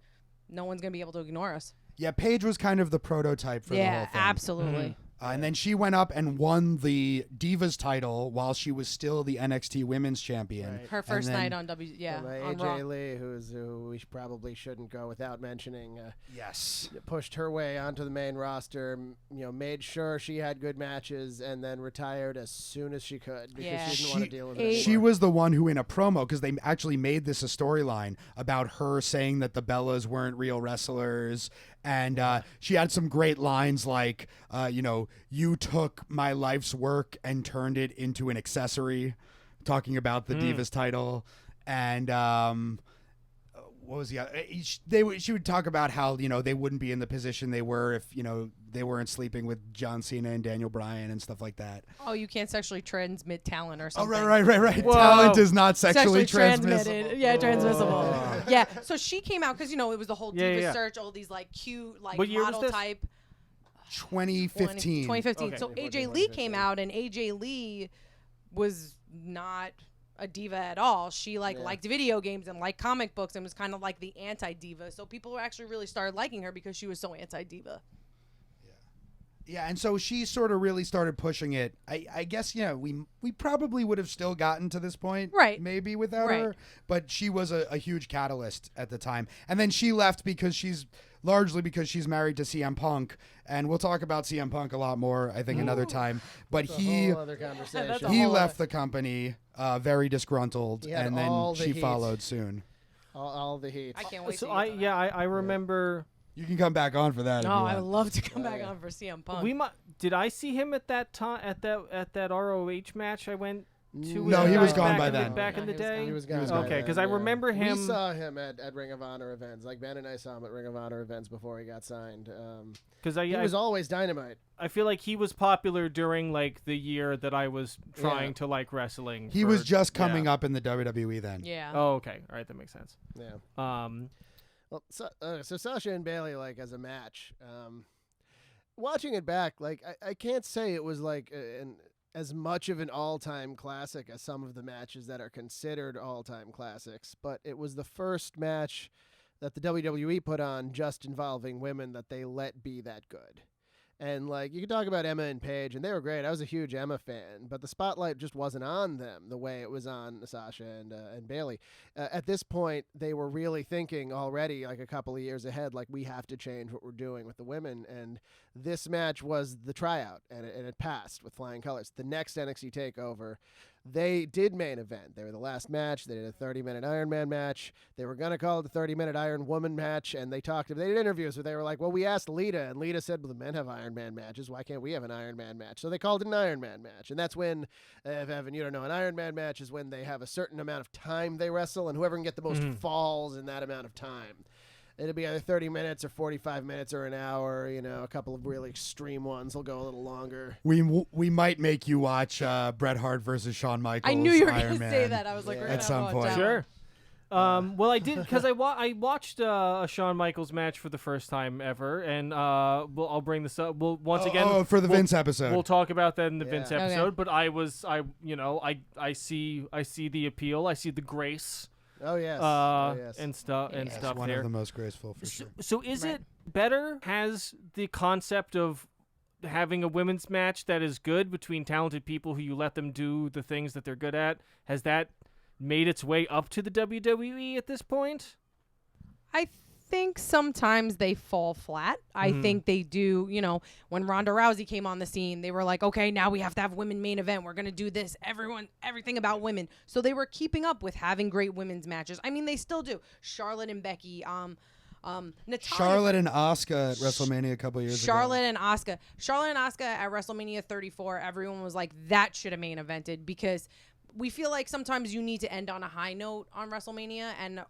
no one's going to be able to ignore us. Yeah, Paige was kind of the prototype for the whole Yeah, thing. absolutely. And then she went up and won the Divas title while she was still the NXT Women's Champion. Right. Her first And then- night on on AJ Raw. Lee, who we probably shouldn't go without mentioning, Yes. pushed her way onto the main roster. Made sure she had good matches, and then retired as soon as she could because Yeah. she didn't want to deal with it. She anymore. was the one who, in a promo, because they actually made this a storyline about her saying that the Bellas weren't real wrestlers. And she had some great lines like, you took my life's work and turned it into an accessory, talking about the Divas title. And what was the other? She would talk about how, they wouldn't be in the position they were if, they weren't sleeping with John Cena and Daniel Bryan and stuff like that. Oh, you can't sexually transmit talent or Oh, something. right. Whoa. Talent is not sexually transmissible. transmitted. Yeah, transmissible. Yeah, so she came out because, it was the whole Yeah, Diva yeah. search, all these cute What year was model this? type. 2015. 2015. Okay. So 2014, AJ Lee came out, and AJ Lee was not a diva at all. She liked video games and liked comic books and was kind of like the anti-diva. So people actually really started liking her because she was so anti-diva. Yeah, and so she sort of really started pushing it. I guess, we probably would have still gotten to this point, Right. maybe without Right. her, but she was a huge catalyst at the time. And then she left because she's married to CM Punk, and we'll talk about CM Punk a lot more, I think, another time. But That's a whole other conversation. That's a he whole left the company very disgruntled, He had and then all the she heat. followed soon. all the heat. I can't wait So to I remember You can come back on for that. No, if you I want. would love to come back on for CM Punk. did I see him at that time at that ROH match I went to? No, with he you was guys gone back by in the- then. Back in the day. He was gone. was by gone. Okay, then, because I remember him. We saw him at Ring of Honor events. Like Ben and I saw him at Ring of Honor events before he got signed. Because He was always Dynamite. I feel like he was popular during like the year that I was trying to like wrestling. He was just coming up in the WWE then. Yeah. Oh, okay. All right, that makes sense. Yeah. Well, So Sasha and Bayley, like, as a match, watching it back, like, I can't say it was like as much of an all-time classic as some of the matches that are considered all-time classics, but it was the first match that the WWE put on just involving women that they let be that good. And, like, you can talk about Emma and Paige, and they were great. I was a huge Emma fan, but the spotlight just wasn't on them the way it was on Sasha and Bayley. At this point, they were really thinking already, like, a couple of years ahead, like, we have to change what we're doing with the women. And this match was the tryout, and it passed with flying colors. The next NXT TakeOver, they did main event. They were the last match. They did a 30-minute Iron Man match. They were going to call it the 30-minute Iron Woman match, and they did interviews where they were like, well, we asked Lita, and Lita said, well, the men have Iron Man matches. Why can't we have an Iron Man match? So they called it an Iron Man match, and that's when, if Evan, you don't know, an Iron Man match is when they have a certain amount of time they wrestle, and whoever can get the most falls in that amount of time. It'll be either 30 minutes or 45 minutes or an hour. A couple of really extreme ones will go a little longer. We might make you watch Bret Hart versus Shawn Michaels. I knew you were Iron going to Man. say that. I was like, Yeah. we're At gonna some watch point. that sure. one. Well, I did because I watched a Shawn Michaels match for the first time ever, and I'll bring this up. We'll once again for the we'll- Vince episode. We'll talk about that in the Yeah. Vince Okay. episode. But I see the appeal. I see the grace. Oh, yes. And stuff Yeah. and It's stuff one there. of the most graceful for So, sure. so is Right. it better? Has the concept of having a women's match that is good between talented people who you let them do the things that they're good at, has that made its way up to the WWE at this point? I think sometimes they fall flat. I think they do, when Ronda Rousey came on the scene, they were like, okay, now we have to have women main event. We're going to do this. Everything about women. So they were keeping up with having great women's matches. I mean, they still do. Charlotte and Becky, Natalya. Charlotte and Asuka at WrestleMania a couple years ago. Charlotte and Asuka at WrestleMania 34, everyone was like, that should have main evented, because we feel like sometimes you need to end on a high note on WrestleMania, and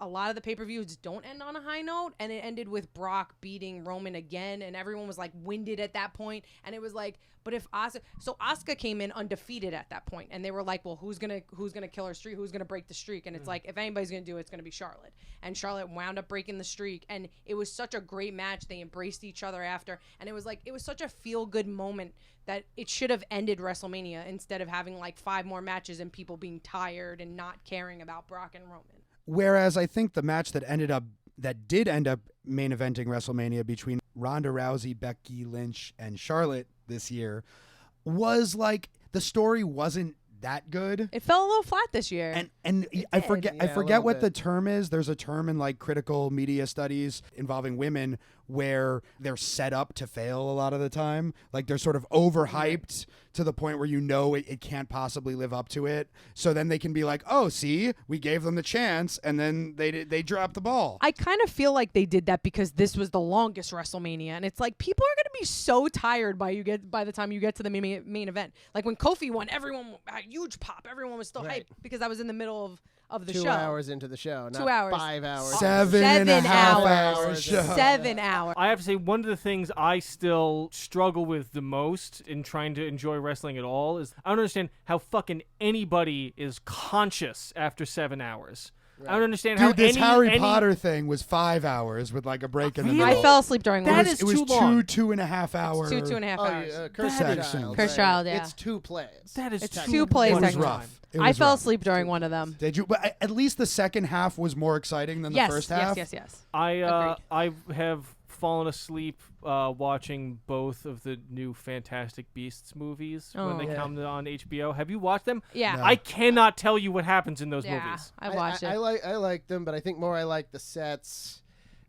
a lot of the pay-per-views don't end on a high note, and it ended with Brock beating Roman again, and everyone was like winded at that point, and it was like, but if Asuka came in undefeated at that point, and they were like, well, who's gonna kill her streak, who's gonna break the streak, and it's like, if anybody's gonna do it, it's gonna be Charlotte, and Charlotte wound up breaking the streak, and it was such a great match. They embraced each other after, and it was such a feel-good moment that it should have ended WrestleMania instead of having like 5 more matches and people being tired and not caring about Brock and Roman. Whereas I think the match that did end up main eventing WrestleMania between Ronda Rousey, Becky Lynch, and Charlotte this year was like, the story wasn't that good. It fell a little flat this year. And I forget Yeah, a forget little what the bit. term is. There's a term in like critical media studies involving women where they're set up to fail a lot of the time. Like they're sort of overhyped to the point where it can't possibly live up to it. So then they can be like, oh, see, we gave them the chance, and then they dropped the ball. I kind of feel like they did that because this was the longest WrestleMania, and it's like people are going to be so tired by the time you get to the main event. Like when Kofi won, everyone a huge pop. Everyone was still Right. hyped because I was in the middle of the 2 show. hours into the show, not 2 hours. 5 hours. 7.5 hour hours. show. 7 hours. I have to say, one of the things I still struggle with the most in trying to enjoy wrestling at all is I don't understand how fucking anybody is conscious after 7 hours. I don't understand how Dude, this any, Harry any- Potter thing was 5 hours with like a break in the Really? middle. I fell asleep during That one. is It was too long. 2.5 hours. Two and a half Oh, hours. yeah, Cursed That is- Child. Cursed right. Child, yeah. It's 2 plays. That is It's too 2 plays It was technically. rough. It I was fell rough. asleep during one of them. Did you? But at least the second half was more exciting than the Yes, first half. yes. I have fallen asleep watching both of the new Fantastic Beasts movies when they Oh. come on HBO. Have you watched them? Yeah. No. I cannot tell you what happens in those Yeah, movies. I watched it. I like them, but I think more I like the sets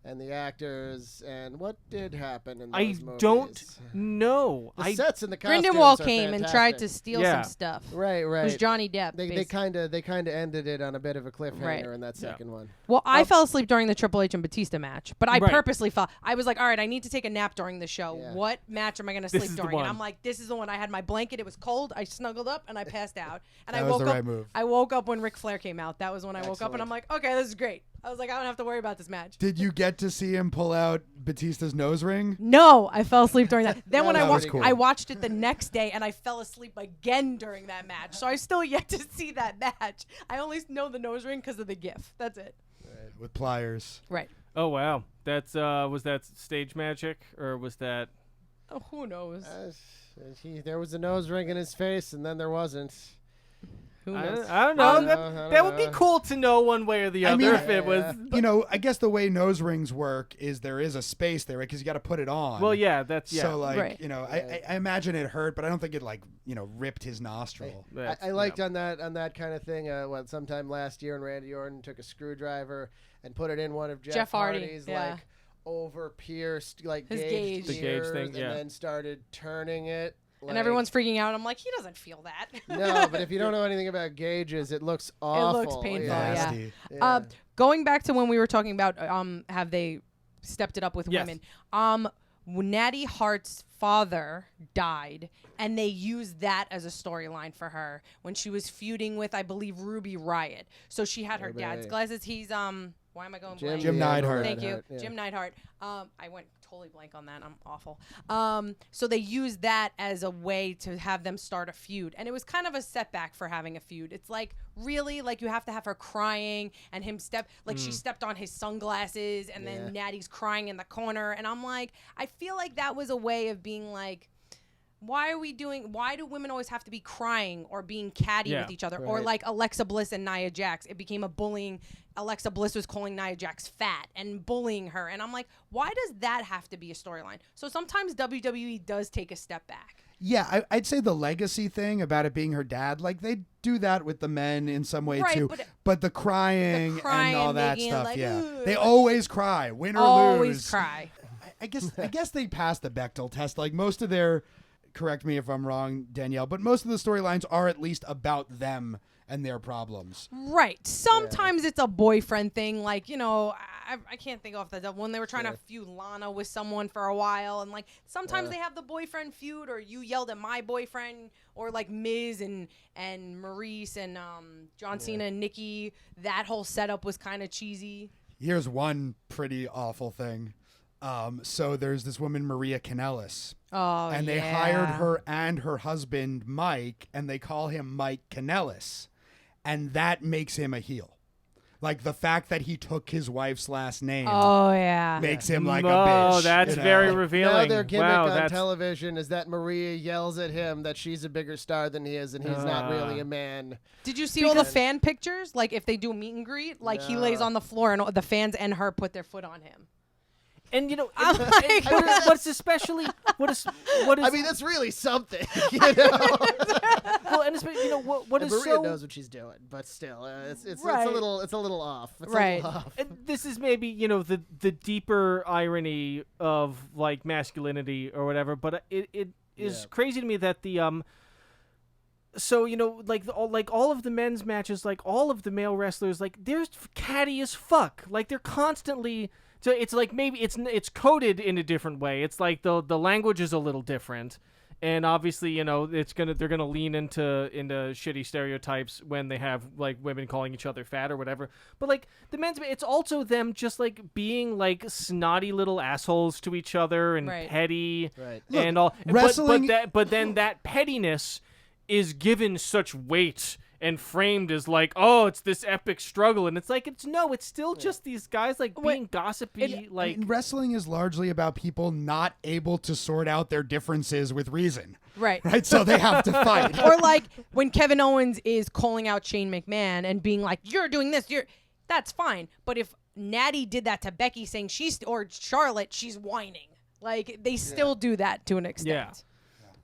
and the actors and what did happen in those I movies. don't know. The sets and the costumes Grindelwald are came and fantastic. tried to steal Yeah. some stuff. Right, It right. was Johnny Depp. They basically. kind of ended it on a bit of a cliffhanger Right. in that second one. Well, I fell asleep during the Triple H and Batista match, but I Right. purposely fell. I was like, all right, I need to take a nap during the show. Yeah. What match am I going to This sleep is the during? And one. I'm like, this is the one. I had my blanket. It was cold. I snuggled up and I passed out. And That I was woke the up. right move. I woke up when Ric Flair came out. That was when I woke up, Excellent. and I'm like, okay, this is great. I was like, I don't have to worry about this match. Did you get to see him pull out Batista's nose ring? No, I fell asleep during that. Then when That I was watched, cool. I watched it the next day, and I fell asleep again during that match. So I still yet to see that match. I only know the nose ring because of the GIF. That's it. With pliers. Right. Oh wow, that's was that stage magic or was that? Oh, who knows? There was a nose ring in his face, and then there wasn't. Who I knows? don't know. I don't That, know. that would be cool to know one way or the other mean, if it was. You know, I guess the way nose rings work is there is a space there, right? Because you got to put it on. Well, yeah, that's yeah. So, like, Right. you know, I imagine it hurt, but I don't think it, like, you know, ripped his nostril. That's- I liked on that kind of thing. Sometime last year, when Randy Orton took a screwdriver and put it in one of Jeff Hardy, Hardy's yeah. like over pierced like His gauge gauge. The gauge gears, thing, yeah. and then started turning it. And everyone's freaking out. I'm like, he doesn't feel that. No, but if you don't know anything about gauges, it looks awful. looks painful, yeah. Nasty. Yeah. Going back to when we were talking about have they stepped it up with Yes. women? Natty Hart's father died, and they used that as a storyline for her when she was feuding with, I believe, Ruby Riott. So she had her Ruby. dad's glasses. He's why am I going Jim, blank? Jim Neidhart. Thank you, yeah. Jim Neidhart. I went totally blank on that. I'm awful. So they used that as a way to have them start a feud, and it was kind of a setback for having a feud. It's like, really, like, you have to have her crying and him she stepped on his sunglasses, and Yeah. then Natty's crying in the corner, and I'm like, I feel like that was a way of being like, why do women always have to be crying or being catty Yeah. with each other? Or Right. like Alexa Bliss and Nia Jax, it became a bullying. Alexa Bliss was calling Nia Jax fat and bullying her. And I'm like, why does that have to be a storyline? So sometimes WWE does take a step back. Yeah, I'd say the legacy thing about it being her dad, like, they do that with the men in some way, Right, too. but The crying and all that making it stuff, like, yeah. "Ugh," They like- always cry, win or Always lose. cry. I guess they passed the Bechdel test. Like, most of their, correct me if I'm wrong, Danielle, but most of the storylines are at least about them and their problems. Right. Sometimes it's a boyfriend thing. Like, you know, I can't think off the top. When they were trying to feud Lana with someone for a while. And, like, sometimes they have the boyfriend feud, or you yelled at my boyfriend, or, like, Miz and Maurice and John Cena and Nikki. That whole setup was kind of cheesy. Here's one pretty awful thing. So there's this woman, Maria Kanellis. Oh, And they yeah. hired her and her husband, Mike, and they call him Mike Kanellis. And that makes him a heel. Like, the fact that he took his wife's last name Oh, yeah. makes him like a bitch. Oh, that's you know? very Now revealing. their gimmick wow, on that's television is that Maria yells at him that she's a bigger star than he is, and he's not really a man. Did you see all the fan pictures? Like, if they do a meet and greet, like, he lays on the floor, and the fans and her put their foot on him. and you know I'm like- what's especially what is I mean, that's really something, you know. well, and especially, you know what And is Maria so knows what she's doing, but still, it's Right. a little off. It's Right. A little off. and this is maybe, you know, the deeper irony of like masculinity or whatever, but it is Yeah. crazy to me that the so, you know, like all of the men's matches, like all of the male wrestlers, like they're catty as fuck. Like they're constantly. So it's like maybe it's coded in a different way. It's like the language is a little different, and obviously, you know, they're gonna lean into shitty stereotypes when they have like women calling each other fat or whatever. But like the men's, it's also them just like being like snotty little assholes to each other and Right. petty Right. and all. wrestling- but then that pettiness is given such weight and framed as like, oh, it's this epic struggle, and it's like it's still just these guys like being gossipy. I mean, wrestling is largely about people not able to sort out their differences with reason. Right. Right. So they have to fight. Or like when Kevin Owens is calling out Shane McMahon and being like, "You're doing this. That's fine." But if Natty did that to Becky, saying or Charlotte, she's whining. Like they still do that to an extent. Yeah.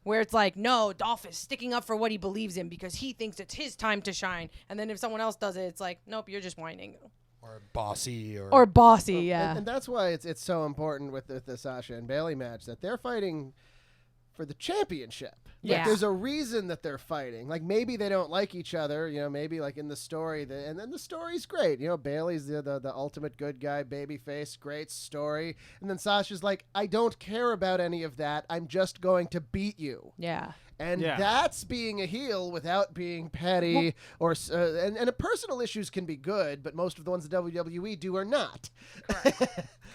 Where it's like, no, Dolph is sticking up for what he believes in because he thinks it's his time to shine. And then if someone else does it, it's like, nope, you're just whining. Or bossy. Or bossy, yeah. And that's why it's so important with the Sasha and Bayley match that they're fighting for the championship. Yeah. Like, there's a reason that they're fighting. Like, maybe they don't like each other, maybe like in the story. And then the story's great. Bayley's the ultimate good guy, babyface, great story. And then Sasha's like, I don't care about any of that. I'm just going to beat you. Yeah. And that's being a heel without being petty and personal issues can be good, but most of the ones the WWE do are not.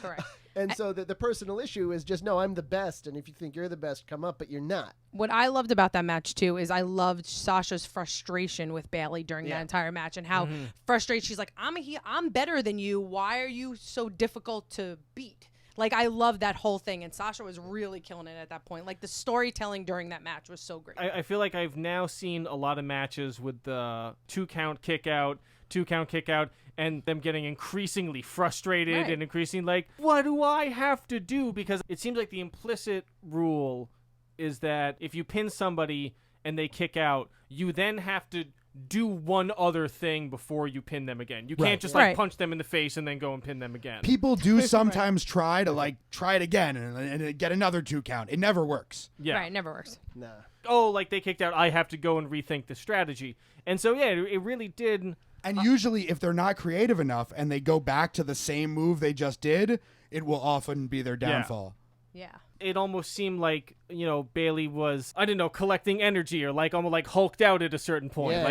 Correct. And so the personal issue is just, no, I'm the best, and if you think you're the best, come up, but you're not. What I loved about that match, too, is I loved Sasha's frustration with Bayley during that entire match and how frustrated she's like, I'm better than you. Why are you so difficult to beat? Like, I love that whole thing, and Sasha was really killing it at that point. Like, the storytelling during that match was so great. I feel like I've now seen a lot of matches with the 2-count kick out, and them getting increasingly frustrated and increasing like, what do I have to do? Because it seems like the implicit rule is that if you pin somebody and they kick out, you then have to do one other thing before you pin them again. You can't just punch them in the face and then go and pin them again. People do sometimes try it again and get another 2 count. It never works. Yeah. Right, it never works. Nah. Oh, like they kicked out, I have to go and rethink the strategy. And so, it really did. And usually if they're not creative enough and they go back to the same move they just did, it will often be their downfall. Yeah. It almost seemed like, Bayley was, I don't know, collecting energy or like almost like hulked out at a certain point.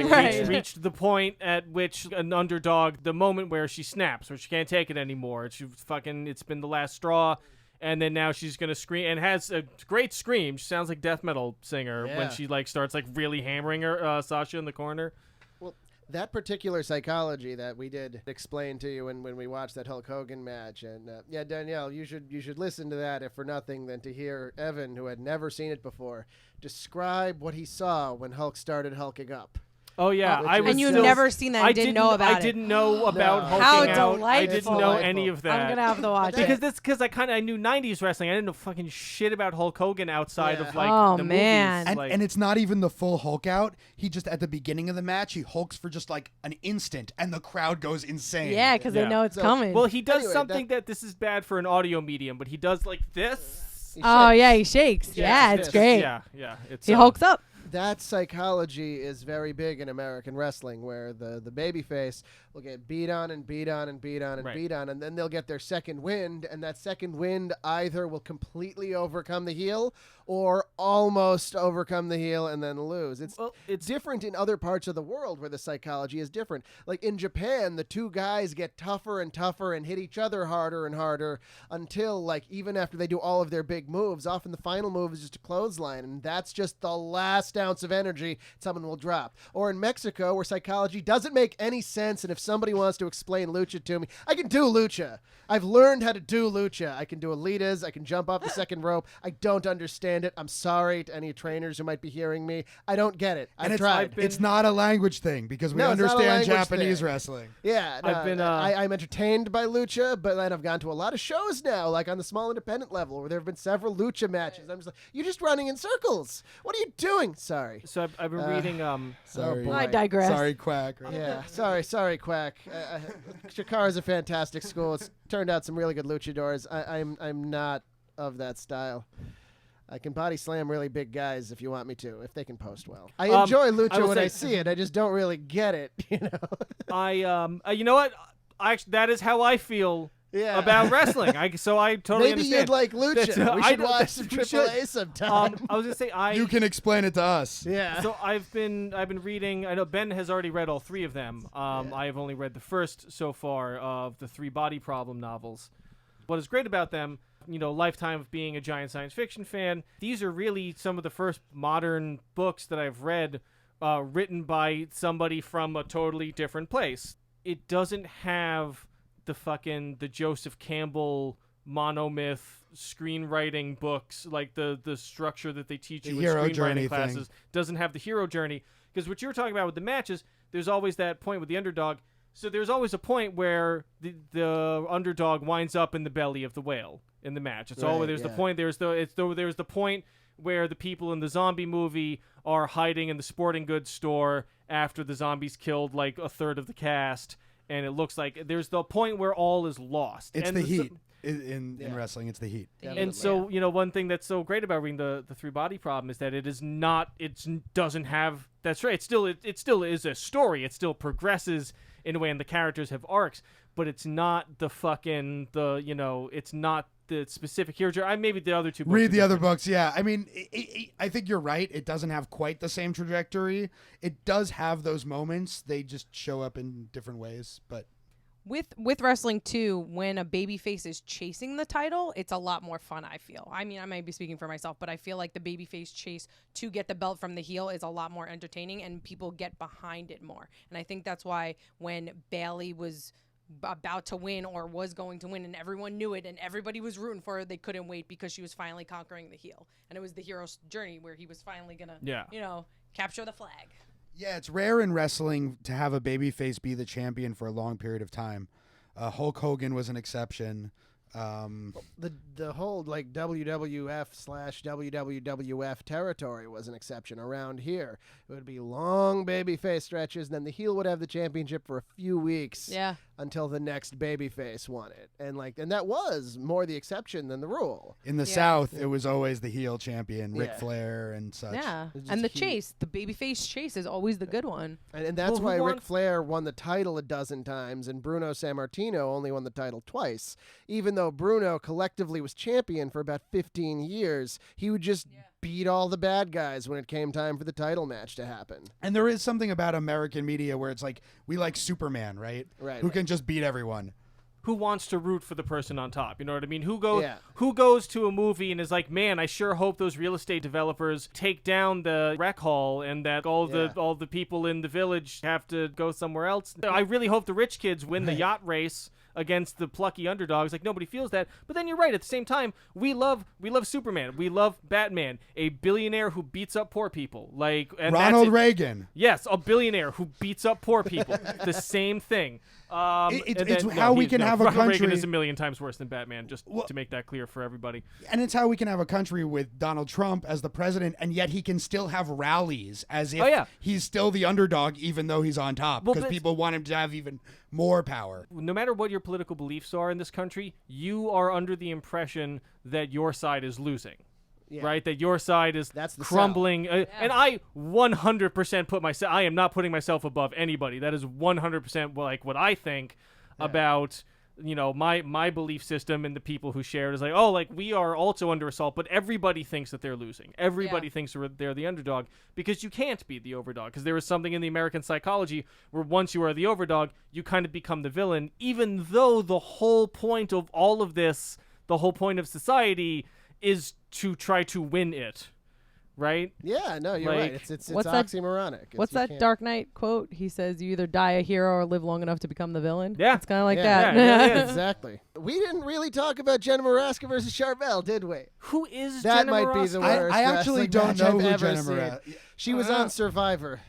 Reached the point at which an underdog, the moment where she snaps, where she can't take it anymore. It's been the last straw. And then now she's going to scream and has a great scream. She sounds like death metal singer when she starts really hammering her, Sasha in the corner. Well, that particular psychology that we did explain to you when we watched that Hulk Hogan match, and Danielle, you should listen to that if for nothing than to hear Evan, who had never seen it before, describe what he saw when Hulk started hulking up. Oh yeah, and you've never seen that. I didn't know about it. I didn't know about hulking How out. delightful. I didn't know any of that. I'm gonna have to watch it because I knew '90s wrestling. I didn't know fucking shit about Hulk Hogan outside of the man. movies. And it's not even the full Hulk out. He just at the beginning of the match he hulks for just like an instant, and the crowd goes insane. Yeah, because they know it's coming. Well, he does something that this is bad for an audio medium, but he does like this. He shakes. Yeah, it's great. Yeah. He hulks up. That psychology is very big in American wrestling, where the babyface will get beat on and beat on and beat on and beat on, and then they'll get their second wind, and that second wind either will completely overcome the heel or almost overcome the heel and then lose. It's different in other parts of the world where the psychology is different. Like in Japan, the two guys get tougher and tougher and hit each other harder and harder until, like, even after they do all of their big moves, often the final move is just a clothesline, and that's just the last ounce of energy someone will drop. Or in Mexico, where psychology doesn't make any sense, and if somebody wants to explain lucha to me, I can do lucha. I've learned how to do lucha. I can do Alitas. I can jump off the second rope. I don't understand it. I'm sorry to any trainers who might be hearing me. I don't get it. I've tried. It's not a language thing because we understand Japanese wrestling. Yeah, I'm entertained by lucha, but then I've gone to a lot of shows now, like on the small independent level, where there have been several lucha matches. I'm just like, you're just running in circles. What are you doing? Sorry. So I've been reading. Sorry. I digress. Sorry, Quack. Right? Yeah, sorry, Quack. Shakar is a fantastic school. It's turned out some really good luchadors. I'm not of that style. I can body slam really big guys if you want me to, if they can post well. I enjoy lucha when I see it. I just don't really get it, you know. You know what? That is how I feel. About wrestling, so I totally Maybe understand. you'd like lucha. We should watch some AAA sometime. I was gonna say you can explain it to us. Yeah. So I've been reading. I know Ben has already read all three of them. I have only read the first so far of the 3 Body Problem novels. What is great about them, lifetime of being a giant science fiction fan, these are really some of the first modern books that I've read written by somebody from a totally different place. It doesn't have the Joseph Campbell monomyth screenwriting books, like the structure that they teach you in screenwriting classes. Doesn't have the hero journey, because what you were talking about with the matches, there's always that point with the underdog. So there's always a point where the underdog winds up in the belly of the whale in the match. It's always the point. There's the point where the people in the zombie movie are hiding in the sporting goods store after the zombies killed like a third of the cast, and it looks like there's the point where all is lost. It's the heat. In wrestling, it's the heat. And so, one thing that's so great about reading the Three Body Problem is that it doesn't have, that's right, it still is a story. It still progresses in a way, and the characters have arcs, but it's not it's not the specific hero. Maybe the other two books. Read the other books, yeah. I mean, I think you're right. It doesn't have quite the same trajectory. It does have those moments. They just show up in different ways, but... With wrestling too, when a babyface is chasing the title, it's a lot more fun, I feel. I mean, I might be speaking for myself, but I feel like the babyface chase to get the belt from the heel is a lot more entertaining, and people get behind it more. And I think that's why when Bayley was about to win or was going to win and everyone knew it and everybody was rooting for her, they couldn't wait because she was finally conquering the heel. And it was the hero's journey where he was finally going to, capture the flag. Yeah, it's rare in wrestling to have a babyface be the champion for a long period of time. Hulk Hogan was an exception. The whole like WWF/WWF territory was an exception around here. It would be long babyface stretches, and then the heel would have the championship for a few weeks. Yeah. Until the next babyface won it, and that was more the exception than the rule. In the South, it was always the heel champion, Ric Flair and such. Yeah, and the chase, the babyface chase is always the good one. And that's why Ric Flair won the title a dozen times, and Bruno Sammartino only won the title twice. Even though Bruno collectively was champion for about 15 years, he would just beat all the bad guys when it came time for the title match to happen. And there is something about American media where it's like, we like Superman, right? Right. Who can just beat everyone. Who wants to root for the person on top? You know what I mean? Who goes to a movie and is like, man, I sure hope those real estate developers take down the rec hall and that all the people in the village have to go somewhere else. I really hope the rich kids win the yacht race against the plucky underdogs. Like, nobody feels that. But then you're right. At the same time, we love Superman. We love Batman, a billionaire who beats up poor people. And Ronald Reagan. Yes, a billionaire who beats up poor people. The same thing. It's how we can have a country. Reagan is a million times worse than Batman, just to make that clear for everybody. And it's how we can have a country with Donald Trump as the president, and yet he can still have rallies as if he's still the underdog, even though he's on top, because people want him to have even more power. No matter what your political beliefs are in this country, you are under the impression that your side is losing. Yeah. Right, that your side is crumbling, and I 100% put myself. I am not putting myself above anybody. That is 100% like what I think about my belief system, and the people who share it is like, we are also under assault, but everybody thinks that they're losing. Everybody thinks they're the underdog, because you can't be the overdog, because there is something in the American psychology where once you are the overdog, you kind of become the villain, even though the whole point of all of this, the whole point of society is to try to win it, right? Yeah, no, you're right. It's oxymoronic. What's that Dark Knight quote? He says, "You either die a hero or live long enough to become the villain." Yeah, it's kind of like that. Yeah, exactly. We didn't really talk about Jenna Maraska versus Charvel, did we? Who is that? Jenna Might Maraska? be the worst. I actually don't know who Jenna Maraska. She was on Survivor.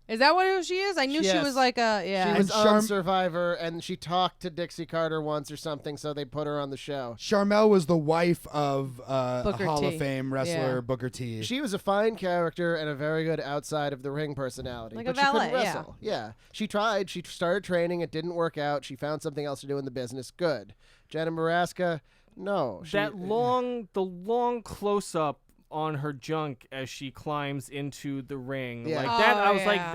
Is that what she is? I knew she was like She was on Survivor, and she talked to Dixie Carter once or something, so they put her on the show. Charmel was the wife of Hall T. of Fame wrestler Booker T. She was a fine character and a very good outside of the ring personality. Like but a valet, she couldn't wrestle. Yeah. She tried. She started training. It didn't work out. She found something else to do in the business. Good. Jenna Maraska, no. The long close-up on her junk as she climbs into the ring. Yeah. Like that, I was like,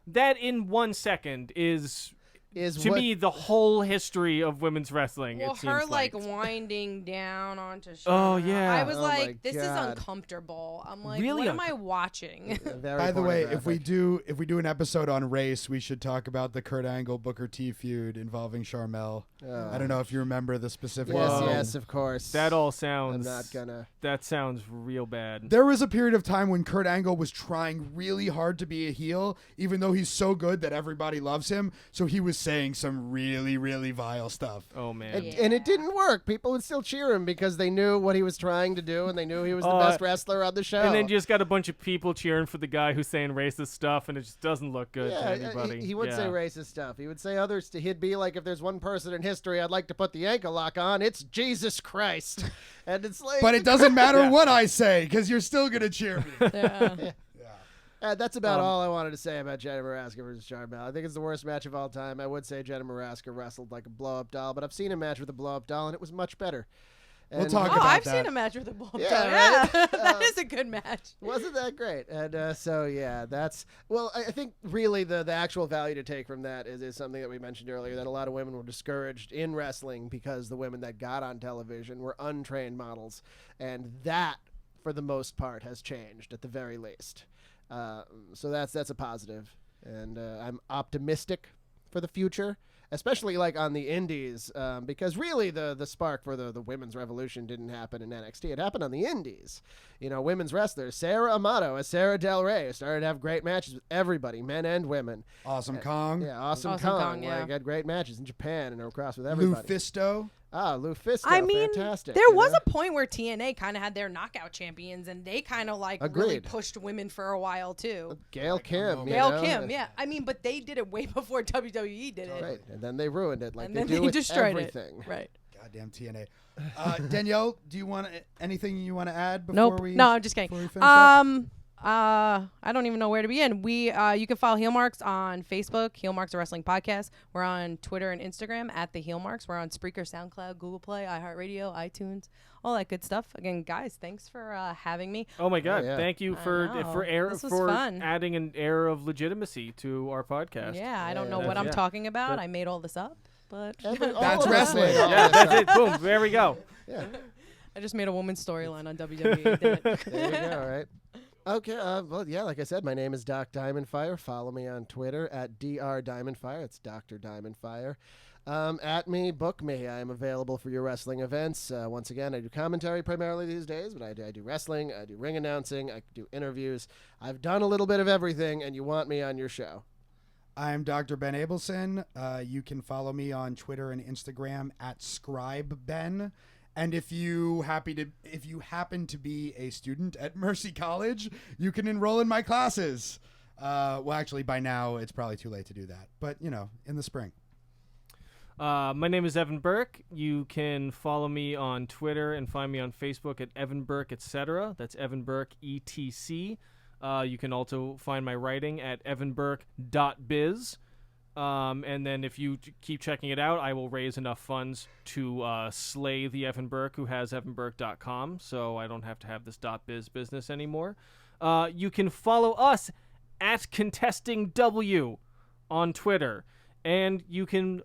that in 1 second is is to what, me the whole history of women's wrestling. Well, it seems her like winding down onto Oh, Charlotte. yeah. I was Oh, my like, this is God. uncomfortable. I'm like, Really what am I watching? very By the way, if we pornographic. do an episode on race, we should talk about the Kurt Angle Booker T feud involving Charmel. I don't know if you remember the specific. Yes, Whoa. yes, of course. That all I'm sounds. not gonna. That sounds real bad. There was a period of time when Kurt Angle was trying really hard to be a heel, even though he's so good that everybody loves him. So he was saying some really, really vile stuff. Oh man. And it didn't work. People would still cheer him because they knew what he was trying to do, and they knew he was the best wrestler on the show. And then you just got a bunch of people cheering for the guy who's saying racist stuff, and it just doesn't look good to yeah, anybody. he would say racist stuff. He would say others. He'd be like, if there's one person in history I'd like to put the ankle lock on, it's Jesus Christ. And it's like, But it doesn't matter what I say because you're still gonna cheer me. Yeah. That's about all I wanted to say about Jenna Maraska versus Charmel. I think it's the worst match of all time. I would say Jenna Maraska wrestled like a blow-up doll, but I've seen a match with a blow-up doll, and it was much better. We'll And- talk Oh, about I've that. seen a match with a blow Yeah, right? Yeah, that is a good match. Wasn't that great? And so, yeah, that's... Well, I think really the actual value to take from that is something that we mentioned earlier, that a lot of women were discouraged in wrestling because the women that got on television were untrained models. And that, for the most part, has changed, at the very least. So that's a positive. And I'm optimistic for the future, especially like on the indies, because really the spark for the women's revolution didn't happen in NXT. It happened on the indies. You know, women's wrestlers, Sarah Amato as Sarah Del Rey, started to have great matches with everybody, men and women. Awesome Kong. Yeah, Awesome Awesome Kong, Kong, yeah. like, had great matches in Japan and across with everybody. Lufisto. Lufisto, I mean, fantastic. there you was know? a point where TNA kind of had their knockout champions, and they kind of like really Agreed. pushed women for a while too. Gail Kim. you Gail know? Kim, yeah. I mean, but they did it way before WWE did it. Right, and then they ruined it like And they then do they with destroyed everything. it. Right. Goddamn TNA. Danielle, do you want anything you want to add before Nope. we? No, I'm just kidding. before we finish up? I don't even know where to begin. You can follow Heel Marks on Facebook, Heel Marks a Wrestling Podcast. We're on Twitter and Instagram at the Heel Marks. We're on Spreaker, SoundCloud, Google Play, iHeartRadio, iTunes, all that good stuff. Again, guys, thanks for having me. Oh my God! yeah. Thank you I for know. This was for fun. adding an air of legitimacy to our podcast. Yeah, I don't know yeah, what I'm yeah. talking about. That- I made all this up, but All That's of wrestling. us. Yeah, that's it. Boom. There we go. Yeah. I just made a woman's storyline on WWE. Damn it. There you go, all right. Okay, well, yeah, like I said, my name is Doc Diamondfire. Follow me on Twitter at Dr. Diamondfire. It's Dr. Diamondfire. At me, book me. I am available for your wrestling events. Once again, I do commentary primarily these days, but I do wrestling, I do ring announcing, I do interviews. I've done a little bit of everything, and you want me on your show. I'm Dr. Ben Abelson. You can follow me on Twitter and Instagram at ScribeBen. And if you happen to be a student at Mercy College, you can enroll in my classes. Well, actually, by now it's probably too late to do that. But in the spring. My name is Evan Burke. You can follow me on Twitter and find me on Facebook at Evan Burke, etc. That's Evan Burke, ETC. You can also find my writing at evanburke.biz. And then if you keep checking it out, I will raise enough funds to slay the Evan Burke, who has evanburke.com, so I don't have to have this .biz business anymore. You can follow us at ContestingW on Twitter. And you can,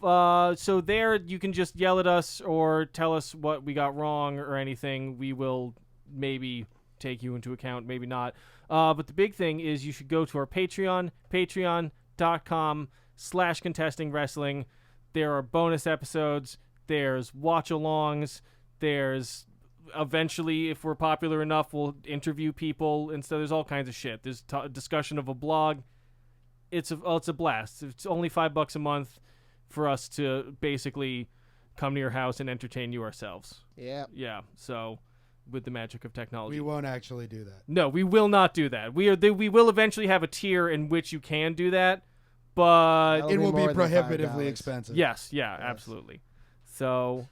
so there you can just yell at us or tell us what we got wrong or anything. We will maybe take you into account, maybe not. But the big thing is you should go to our Patreon, patreon.com/contestingwrestling. There are bonus episodes. There's watch-alongs. There's eventually, if we're popular enough, we'll interview people. And so there's all kinds of shit. There's discussion of a blog. It's a blast. It's only $5 a month for us to basically come to your house and entertain you ourselves. Yeah. Yeah. So with the magic of technology. We won't actually do that. No, we will not do that. We will eventually have a tier in which you can do that, but That'll It will more be than prohibitively $5. expensive. yes, yeah, absolutely. So,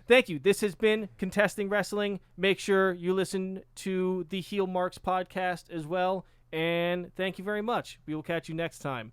thank you. This has been Contesting Wrestling. Make sure you listen to the Heel Marks podcast as well. And thank you very much. We will catch you next time.